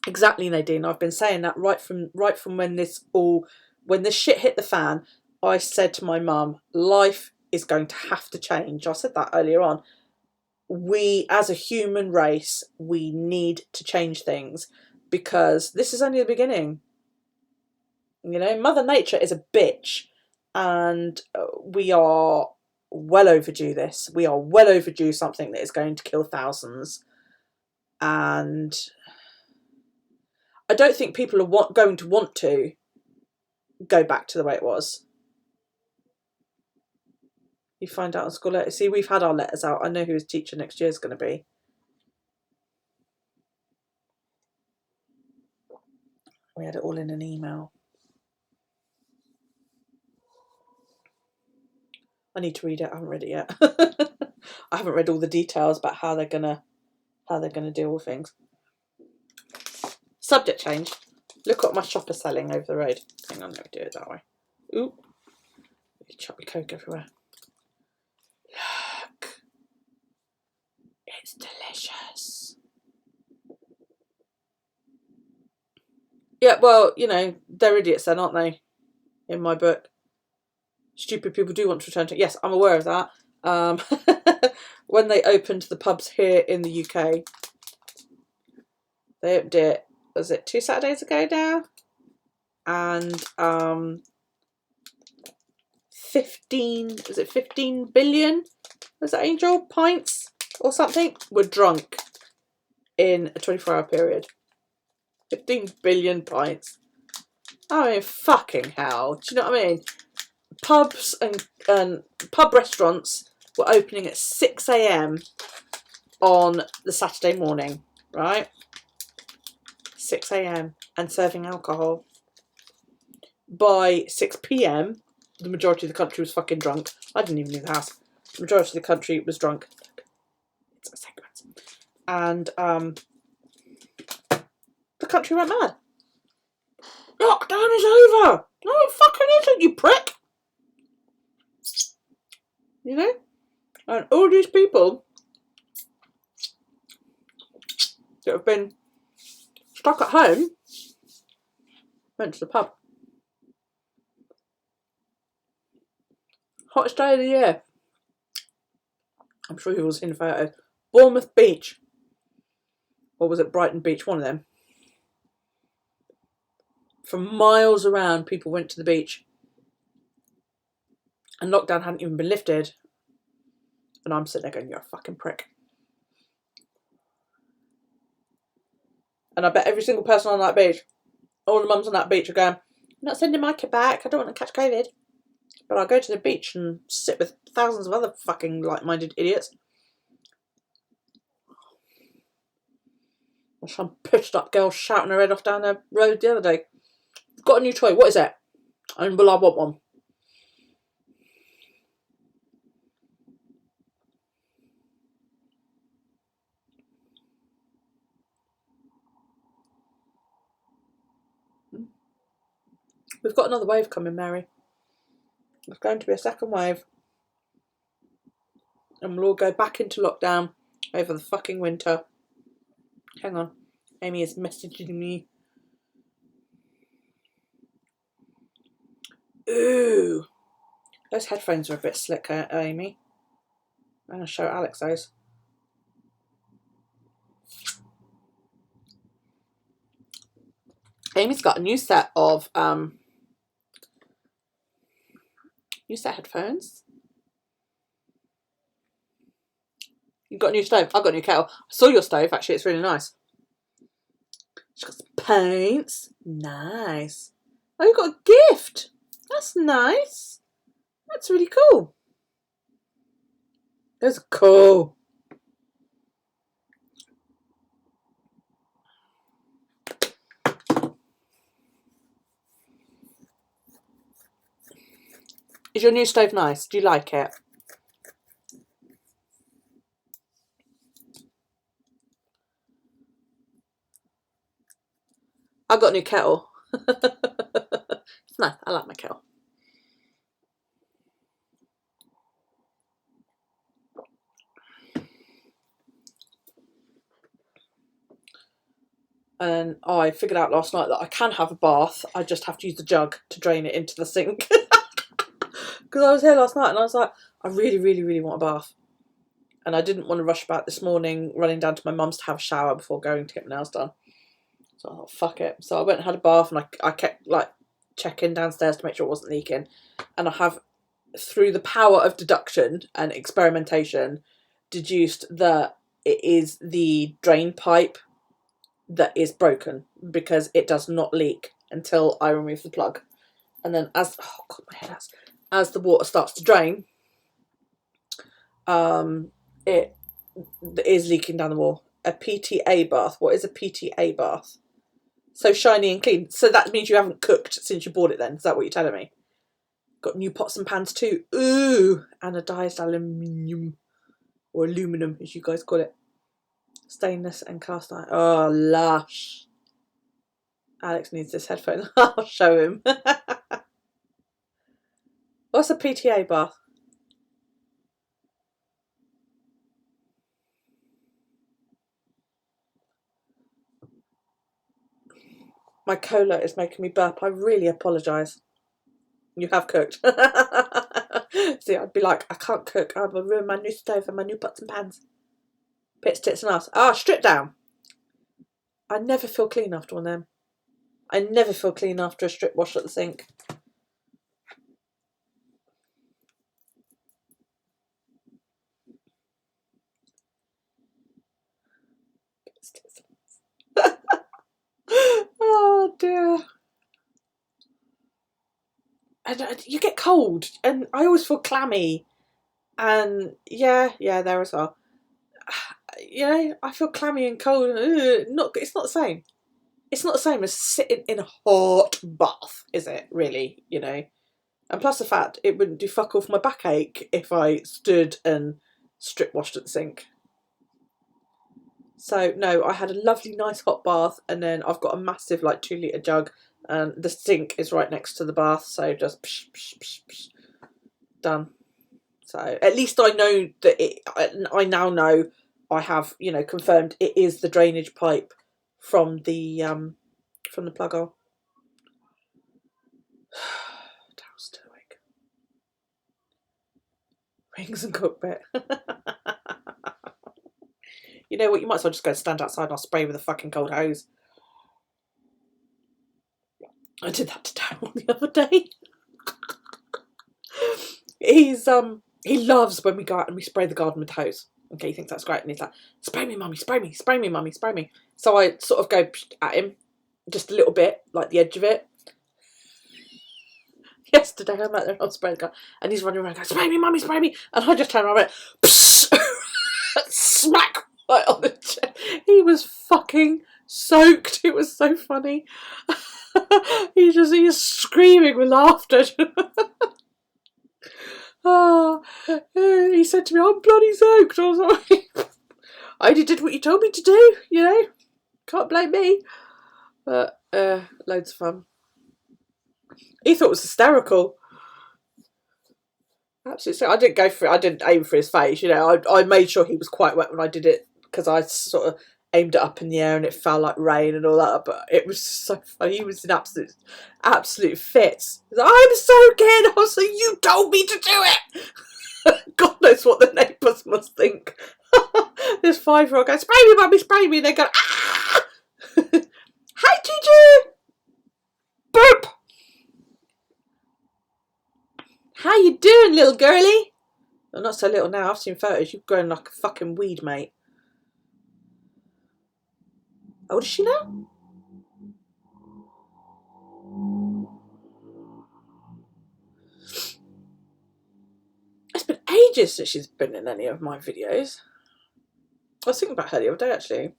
Exactly, Nadine. I've been saying that right from when this shit hit the fan. I said to my mum, life is going to have to change. I said that earlier on. We, as a human race, we need to change things, because this is only the beginning. You know, Mother Nature is a bitch, and we are well overdue this. We are well overdue something that is going to kill thousands. And I don't think people are going to want to go back to the way it was. You find out on school letters. See, we've had our letters out. I know who his teacher next year is going to be. We had it all in an email. I need to read it. I haven't read it yet. I haven't read all the details about how they're gonna deal with things. Subject change. Look what my shop is selling over the road. Hang on, let me do it that way. Ooh, choppy coke everywhere. Look, it's delicious. Yeah, well, you know, they're idiots then, aren't they? In my book. Stupid people do want to return to... Yes, I'm aware of that. When they opened the pubs here in the UK, they opened it, was it 2 Saturdays ago now? And 15 billion, was that Angel, pints or something, were drunk in a 24-hour period. 15 billion pints. I mean, fucking hell. Do you know what I mean? Pubs and pub restaurants were opening at 6 AM on the Saturday morning, right? 6 AM and serving alcohol. By 6 PM, the majority of the country was fucking drunk. I didn't even leave the house. The majority of the country was drunk. It's a cigarette. And the country went mad. Lockdown is over! No, it fucking isn't, you prick! You know? And all these people that have been stuck at home went to the pub. Hottest day of the year. I'm sure you've all seen the photos. Bournemouth Beach. Or was it Brighton Beach? One of them. From miles around, people went to the beach. And lockdown hadn't even been lifted. And I'm sitting there going, you're a fucking prick. And I bet every single person on that beach, all the mums on that beach are going, I'm not sending my kid back, I don't want to catch COVID. But I'll go to the beach and sit with thousands of other fucking like-minded idiots. Or some pitched up girl shouting her head off down the road the other day. Got a new toy, what is it? And well, I want one. We've got another wave coming, Mary. There's going to be a second wave. And we'll all go back into lockdown over the fucking winter. Hang on. Amy is messaging me. Ooh. Those headphones are a bit slicker, Amy. I'm going to show Alex those. Amy's got a new set of headphones. You've got a new stove. I've got a new kettle. I saw your stove, actually. It's really nice. She's got some paints. Nice. Oh, you've got a gift. That's nice. That's really cool. Those are cool. Is your new stove nice? Do you like it? I got a new kettle. No, I like my kettle. And I figured out last night that I can have a bath. I just have to use the jug to drain it into the sink. Because I was here last night and I was like, I really, really, really want a bath. And I didn't want to rush back this morning, running down to my mum's to have a shower before going to get my nails done. So I thought, fuck it. So I went and had a bath, and I kept like checking downstairs to make sure it wasn't leaking. And I have, through the power of deduction and experimentation, deduced that it is the drain pipe that is broken, because it does not leak until I remove the plug. And then as the water starts to drain, it is leaking down the wall. A PTA bath. What is a PTA bath? So shiny and clean. So that means you haven't cooked since you bought it then. Is that what you're telling me? Got new pots and pans too. Ooh. Anodized aluminium. Or aluminum, as you guys call it. Stainless and cast iron. Oh, lush. Alex needs this headphone. I'll show him. What's a PTA bath? My cola is making me burp. I really apologise. You have cooked. See, I'd be like, I can't cook. I will ruin my new stove and my new pots and pans. Pits, tits and ass. Ah, strip down. I never feel clean after one of them. I never feel clean after a strip wash at the sink. Oh dear. And you get cold, and I always feel clammy. And yeah, there as well. You know, I feel clammy and cold. It's not the same. It's not the same as sitting in a hot bath, is it? Really, you know. And plus the fact it wouldn't do fuck all for my backache if I stood and strip washed at the sink. So no, I had a lovely, nice hot bath, and then I've got a massive like 2 litre jug, and the sink is right next to the bath, so just psh, psh, psh, psh, done. So at least I know that I now know I have, you know, confirmed it is the drainage pipe from the plug hole. Daryl's still awake. Rings and cookbit. You know what? You might as well just go stand outside and I'll spray with a fucking cold hose. I did that to Daryl the other day. He loves when we go out and we spray the garden with the hose. Okay, he thinks that's great, and he's like, spray me, mummy, spray me, spray me, mummy, spray me. So I sort of go at him, just a little bit, like the edge of it. Yesterday I'm out there and I'm spraying the garden, and he's running around going, spray me, mummy, spray me. And I just turn around and went, smack right on the chair. He was fucking soaked. It was so funny. He's screaming with laughter. Oh, he said to me, I'm bloody soaked. I was like, I only did what you told me to do, you know. Can't blame me. But loads of fun. He thought it was hysterical. Absolutely. I didn't go for it. I didn't aim for his face, you know. I made sure he was quite wet when I did it, because I sort of aimed it up in the air and it fell like rain and all that. But it was so funny. He was in absolute fits. He was like, I'm soaking. I was like, you told me to do it. God knows what the neighbours must think. This 5-year-old goes, spray me, mummy, spray me. And they go, ah! Hi, Gigi. Burp. How you doing, little girly? Well, not so little now. I've seen photos. You've grown like a fucking weed, mate. How old is she now? It's been ages since she's been in any of my videos. I was thinking about her the other day, actually.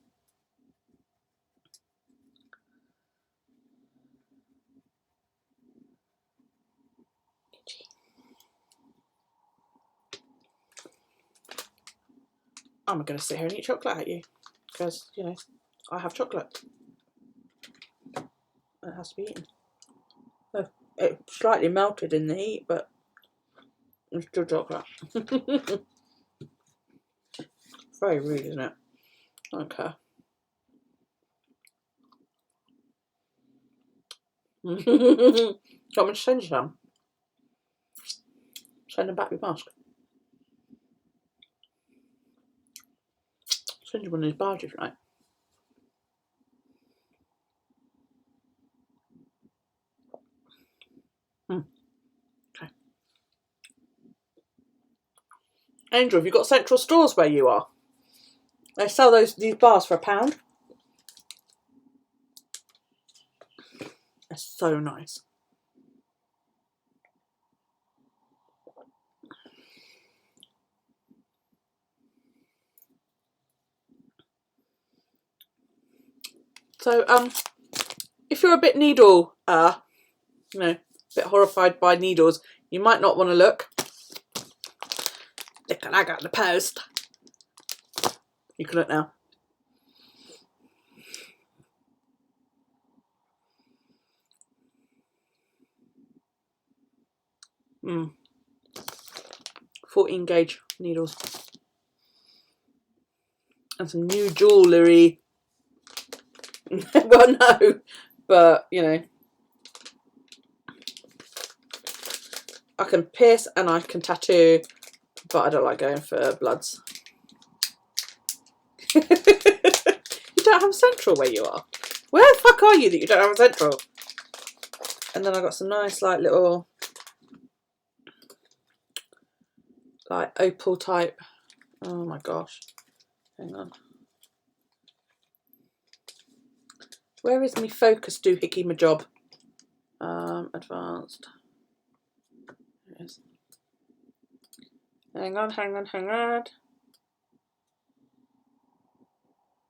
I'm going to sit here and eat chocolate at you, because, you know, I have chocolate. It has to be eaten. Oh, It's slightly melted in the heat, but it's still chocolate. Very rude, isn't it? Okay. Got me to send you some. Send them back with mask. Send you one of these bars if you like. Okay. Angel, have you got central stores where you are? They sell these bars for £1. They're so nice. So, if you're a bit needle, a bit horrified by needles, you might not want to look. Look what I got in the post. You can look now. . 14 gauge needles. And some new jewellery. Well, no, but I can pierce and I can tattoo, but I don't like going for bloods. You don't have a central where you are? Where the fuck are you that you don't have a central? And then I got some nice little opal type. Oh my gosh. Hang on. Where is me focus doohickey my job? Advanced. There it is. Hang on.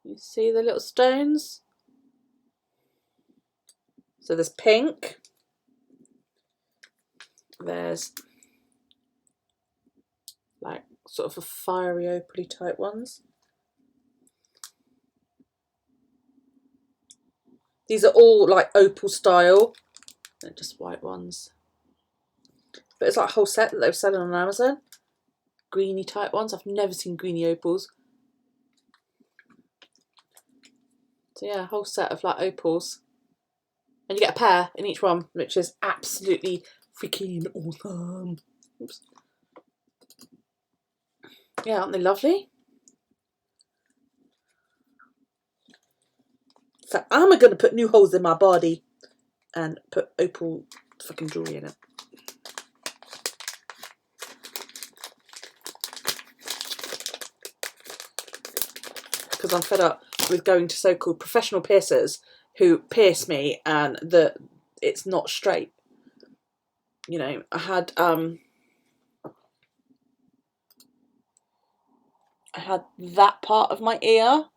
You see the little stones? So there's pink. There's sort of a fiery opaly type ones. These are all opal style. They're just white ones. But it's a whole set that they were selling on Amazon. Greeny type ones. I've never seen greeny opals. So yeah, a whole set of opals. And you get a pair in each one, which is absolutely freaking awesome. Oops. Yeah, aren't they lovely? So I'm going to put new holes in my body and put opal fucking jewellery in it. Because I'm fed up with going to so-called professional piercers who pierce me and it's not straight. I had that part of my ear,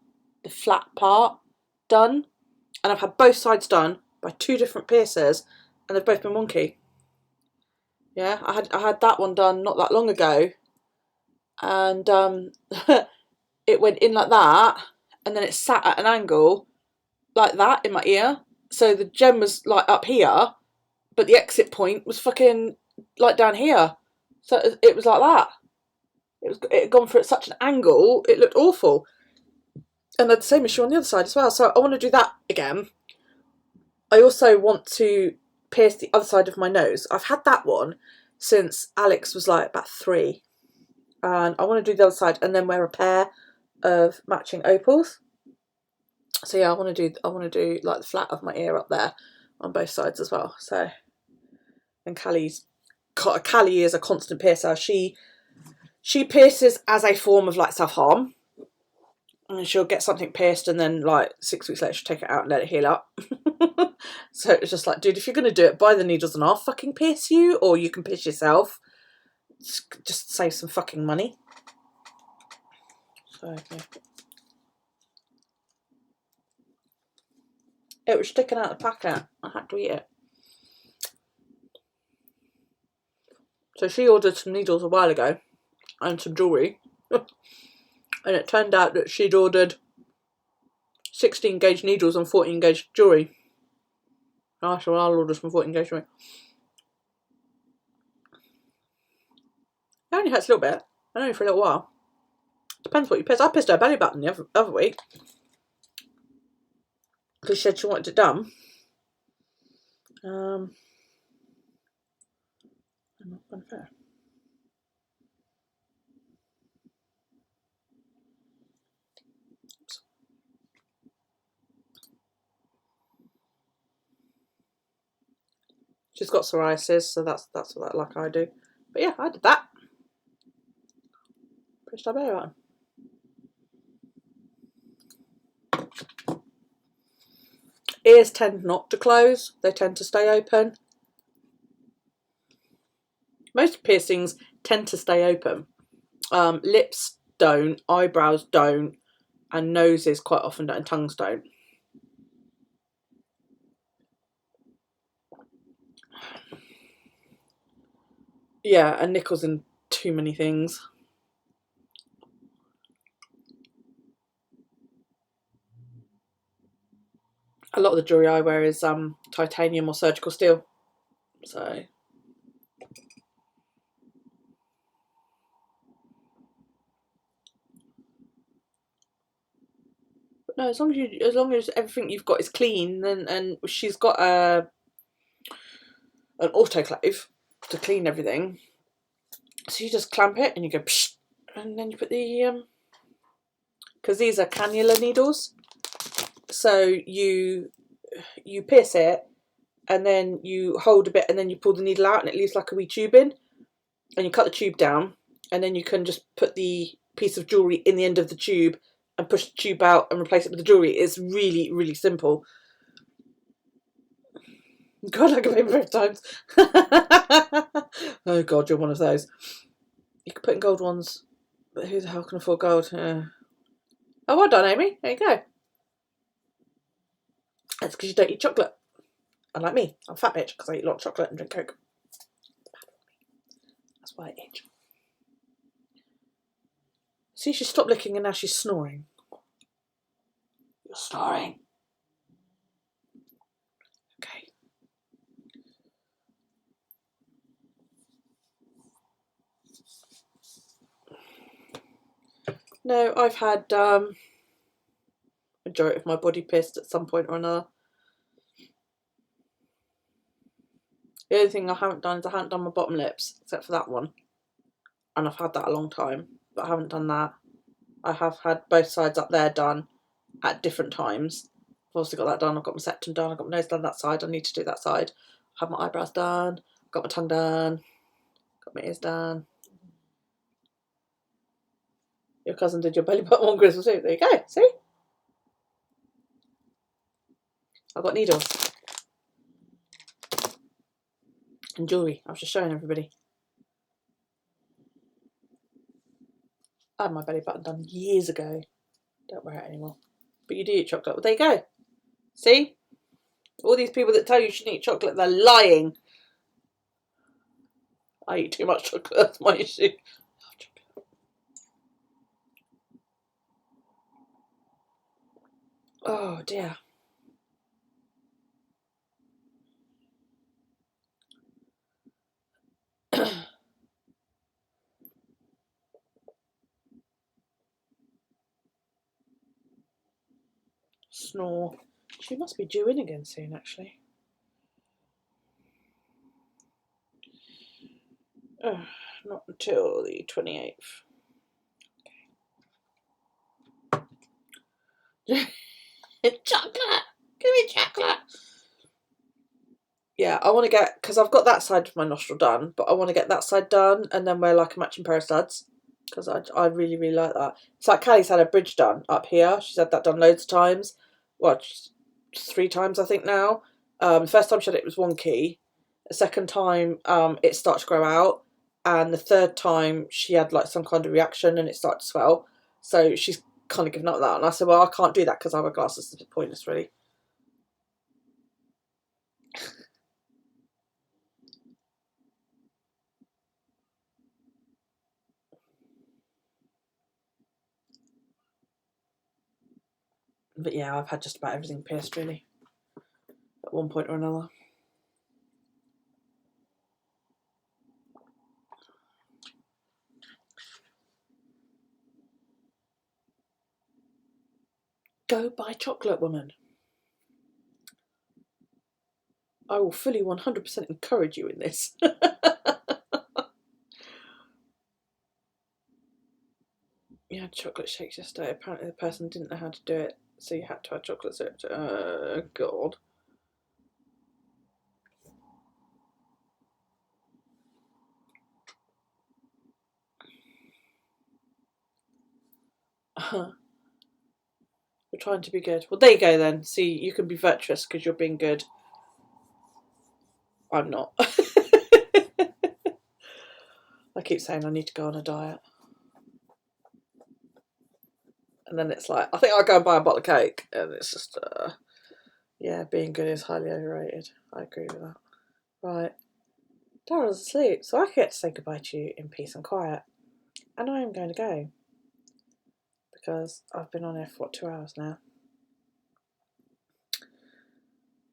the flat part, done, and I've had both sides done by 2 different piercers, and they've both been wonky. Yeah, I had that one done not that long ago, and it went in like that, and then it sat at an angle like that in my ear. So the gem was up here, but the exit point was fucking down here. So it was like that. It had gone for such an angle, it looked awful. And I had the same issue on the other side as well. So I want to do that again. I also want to pierce the other side of my nose. I've had that one since Alex was about 3. And I want to do the other side and then wear a pair of matching opals. So yeah, I want to do the flat of my ear up there on both sides as well. So, and Callie is a constant piercer. She pierces as a form of self-harm. And she'll get something pierced and then 6 weeks later she'll take it out and let it heal up. So it's just dude, if you're going to do it, buy the needles and I'll fucking pierce you, or you can pierce yourself. Just save some fucking money. So yeah. It was sticking out the packet. I had to eat it. So she ordered some needles a while ago and some jewellery. And it turned out that she'd ordered 16 gauge needles and 14 gauge jewellery. Oh, so I'll order some 14 gauge jewellery. It only hurts a little bit, and only for a little while. Depends what you pierce. I pierced her belly button the other week because she said she wanted it done. I'm not unfair. She's got psoriasis, so that's what like I do. But yeah, I did that. Pushed her belly button. Ears tend not to close. They tend to stay open. Most piercings tend to stay open. Lips don't, eyebrows don't, and noses quite often don't, and tongues don't. Yeah, and nickels in too many things. A lot of the jewellery I wear is titanium or surgical steel. So but no, as long as everything you've got is clean, and she's got an autoclave to clean everything. So you just clamp it and you go psh, and then you put the because these are cannula needles. So you pierce it and then you hold a bit and then you pull the needle out and it leaves like a wee tube in, and you cut the tube down and then you can just put the piece of jewellery in the end of the tube and push the tube out and replace it with the jewellery. It's really, really simple. God, like a paper both times. Oh God, you're one of those. You could put in gold ones, but who the hell can afford gold? Oh, well done, Amy. There you go. That's because you don't eat chocolate. Unlike me, I'm a fat bitch because I eat a lot of chocolate and drink Coke. That's why I itch. See, she stopped licking and now she's snoring. You're snoring. Okay. No, I've had majority of my body pierced at some point or another. The only thing I haven't done is I haven't done my bottom lips, except for that one. And I've had that a long time, but I haven't done that. I have had both sides up there done at different times. I've also got that done. I've got my septum done. I've got my nose done that side. I need to do that side. I've had my eyebrows done. I've got my tongue done. Got my ears done. Your cousin did your belly button on Christmas too. There you go. See? I've got needles. And jewellery. I was just showing everybody. I had my belly button done years ago. Don't wear it anymore. But you do eat chocolate. Well, there you go. See? All these people that tell you shouldn't eat chocolate, they're lying. I eat too much chocolate. That's my issue. Oh dear. Snore. She must be due in again soon, actually. Not until the 28th. Okay. Chocolate! Give me chocolate! Yeah, I want to get, because I've got that side of my nostril done, but I want to get that side done and then wear like a matching pair of studs, because I really, really like that. It's like Callie's had her bridge done up here. She's had that done loads of times. Well, 3 times I think now. The first time she had it was wonky. The second time it started to grow out. And the third time she had like some kind of reaction and it started to swell. So she's kind of given up that. And I said, well, I can't do that because I wear glasses. It's pointless, really. But yeah, I've had just about everything pierced, really, at one point or another. Go buy chocolate, woman. I will fully 100% encourage you in this. You had chocolate shakes yesterday. Apparently the person didn't know how to do it, so you had to have chocolate syrup. God. We're trying to be good. Well, there you go then. See, you can be virtuous because you're being good. I'm not. I keep saying I need to go on a diet. And then it's like, I think I'll go and buy a bottle of cake. And it's just, yeah, being good is highly overrated. I agree with that. Right. Daryl's asleep, so I get to say goodbye to you in peace and quiet. And I am going to go. Because I've been on here for, 2 hours now.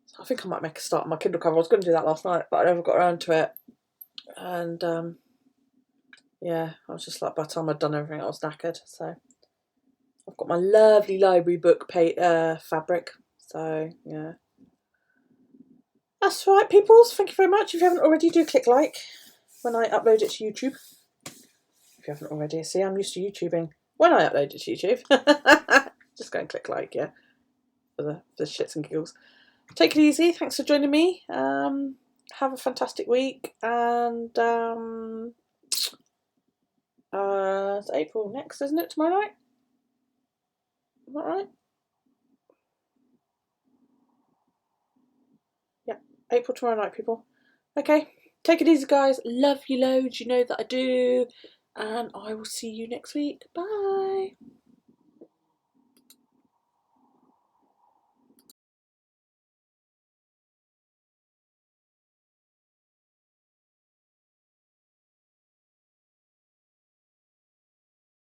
So I think I might make a start on my Kindle cover. I was going to do that last night, but I never got around to it. And, yeah, I was just like, by the time I'd done everything, I was knackered. So I've got my lovely library book fabric. So, yeah. That's right, peoples. Thank you very much. If you haven't already, do click like when I upload it to YouTube. If you haven't already, see, I'm used to YouTubing when I upload it to YouTube. Just go and click like, yeah, for the shits and giggles. Take it easy. Thanks for joining me. Have a fantastic week. And it's April next, isn't it? Tomorrow night? Is that right? Yeah, April tomorrow night, people. Okay, take it easy, guys. Love you loads. You know that I do. And I will see you next week. Bye.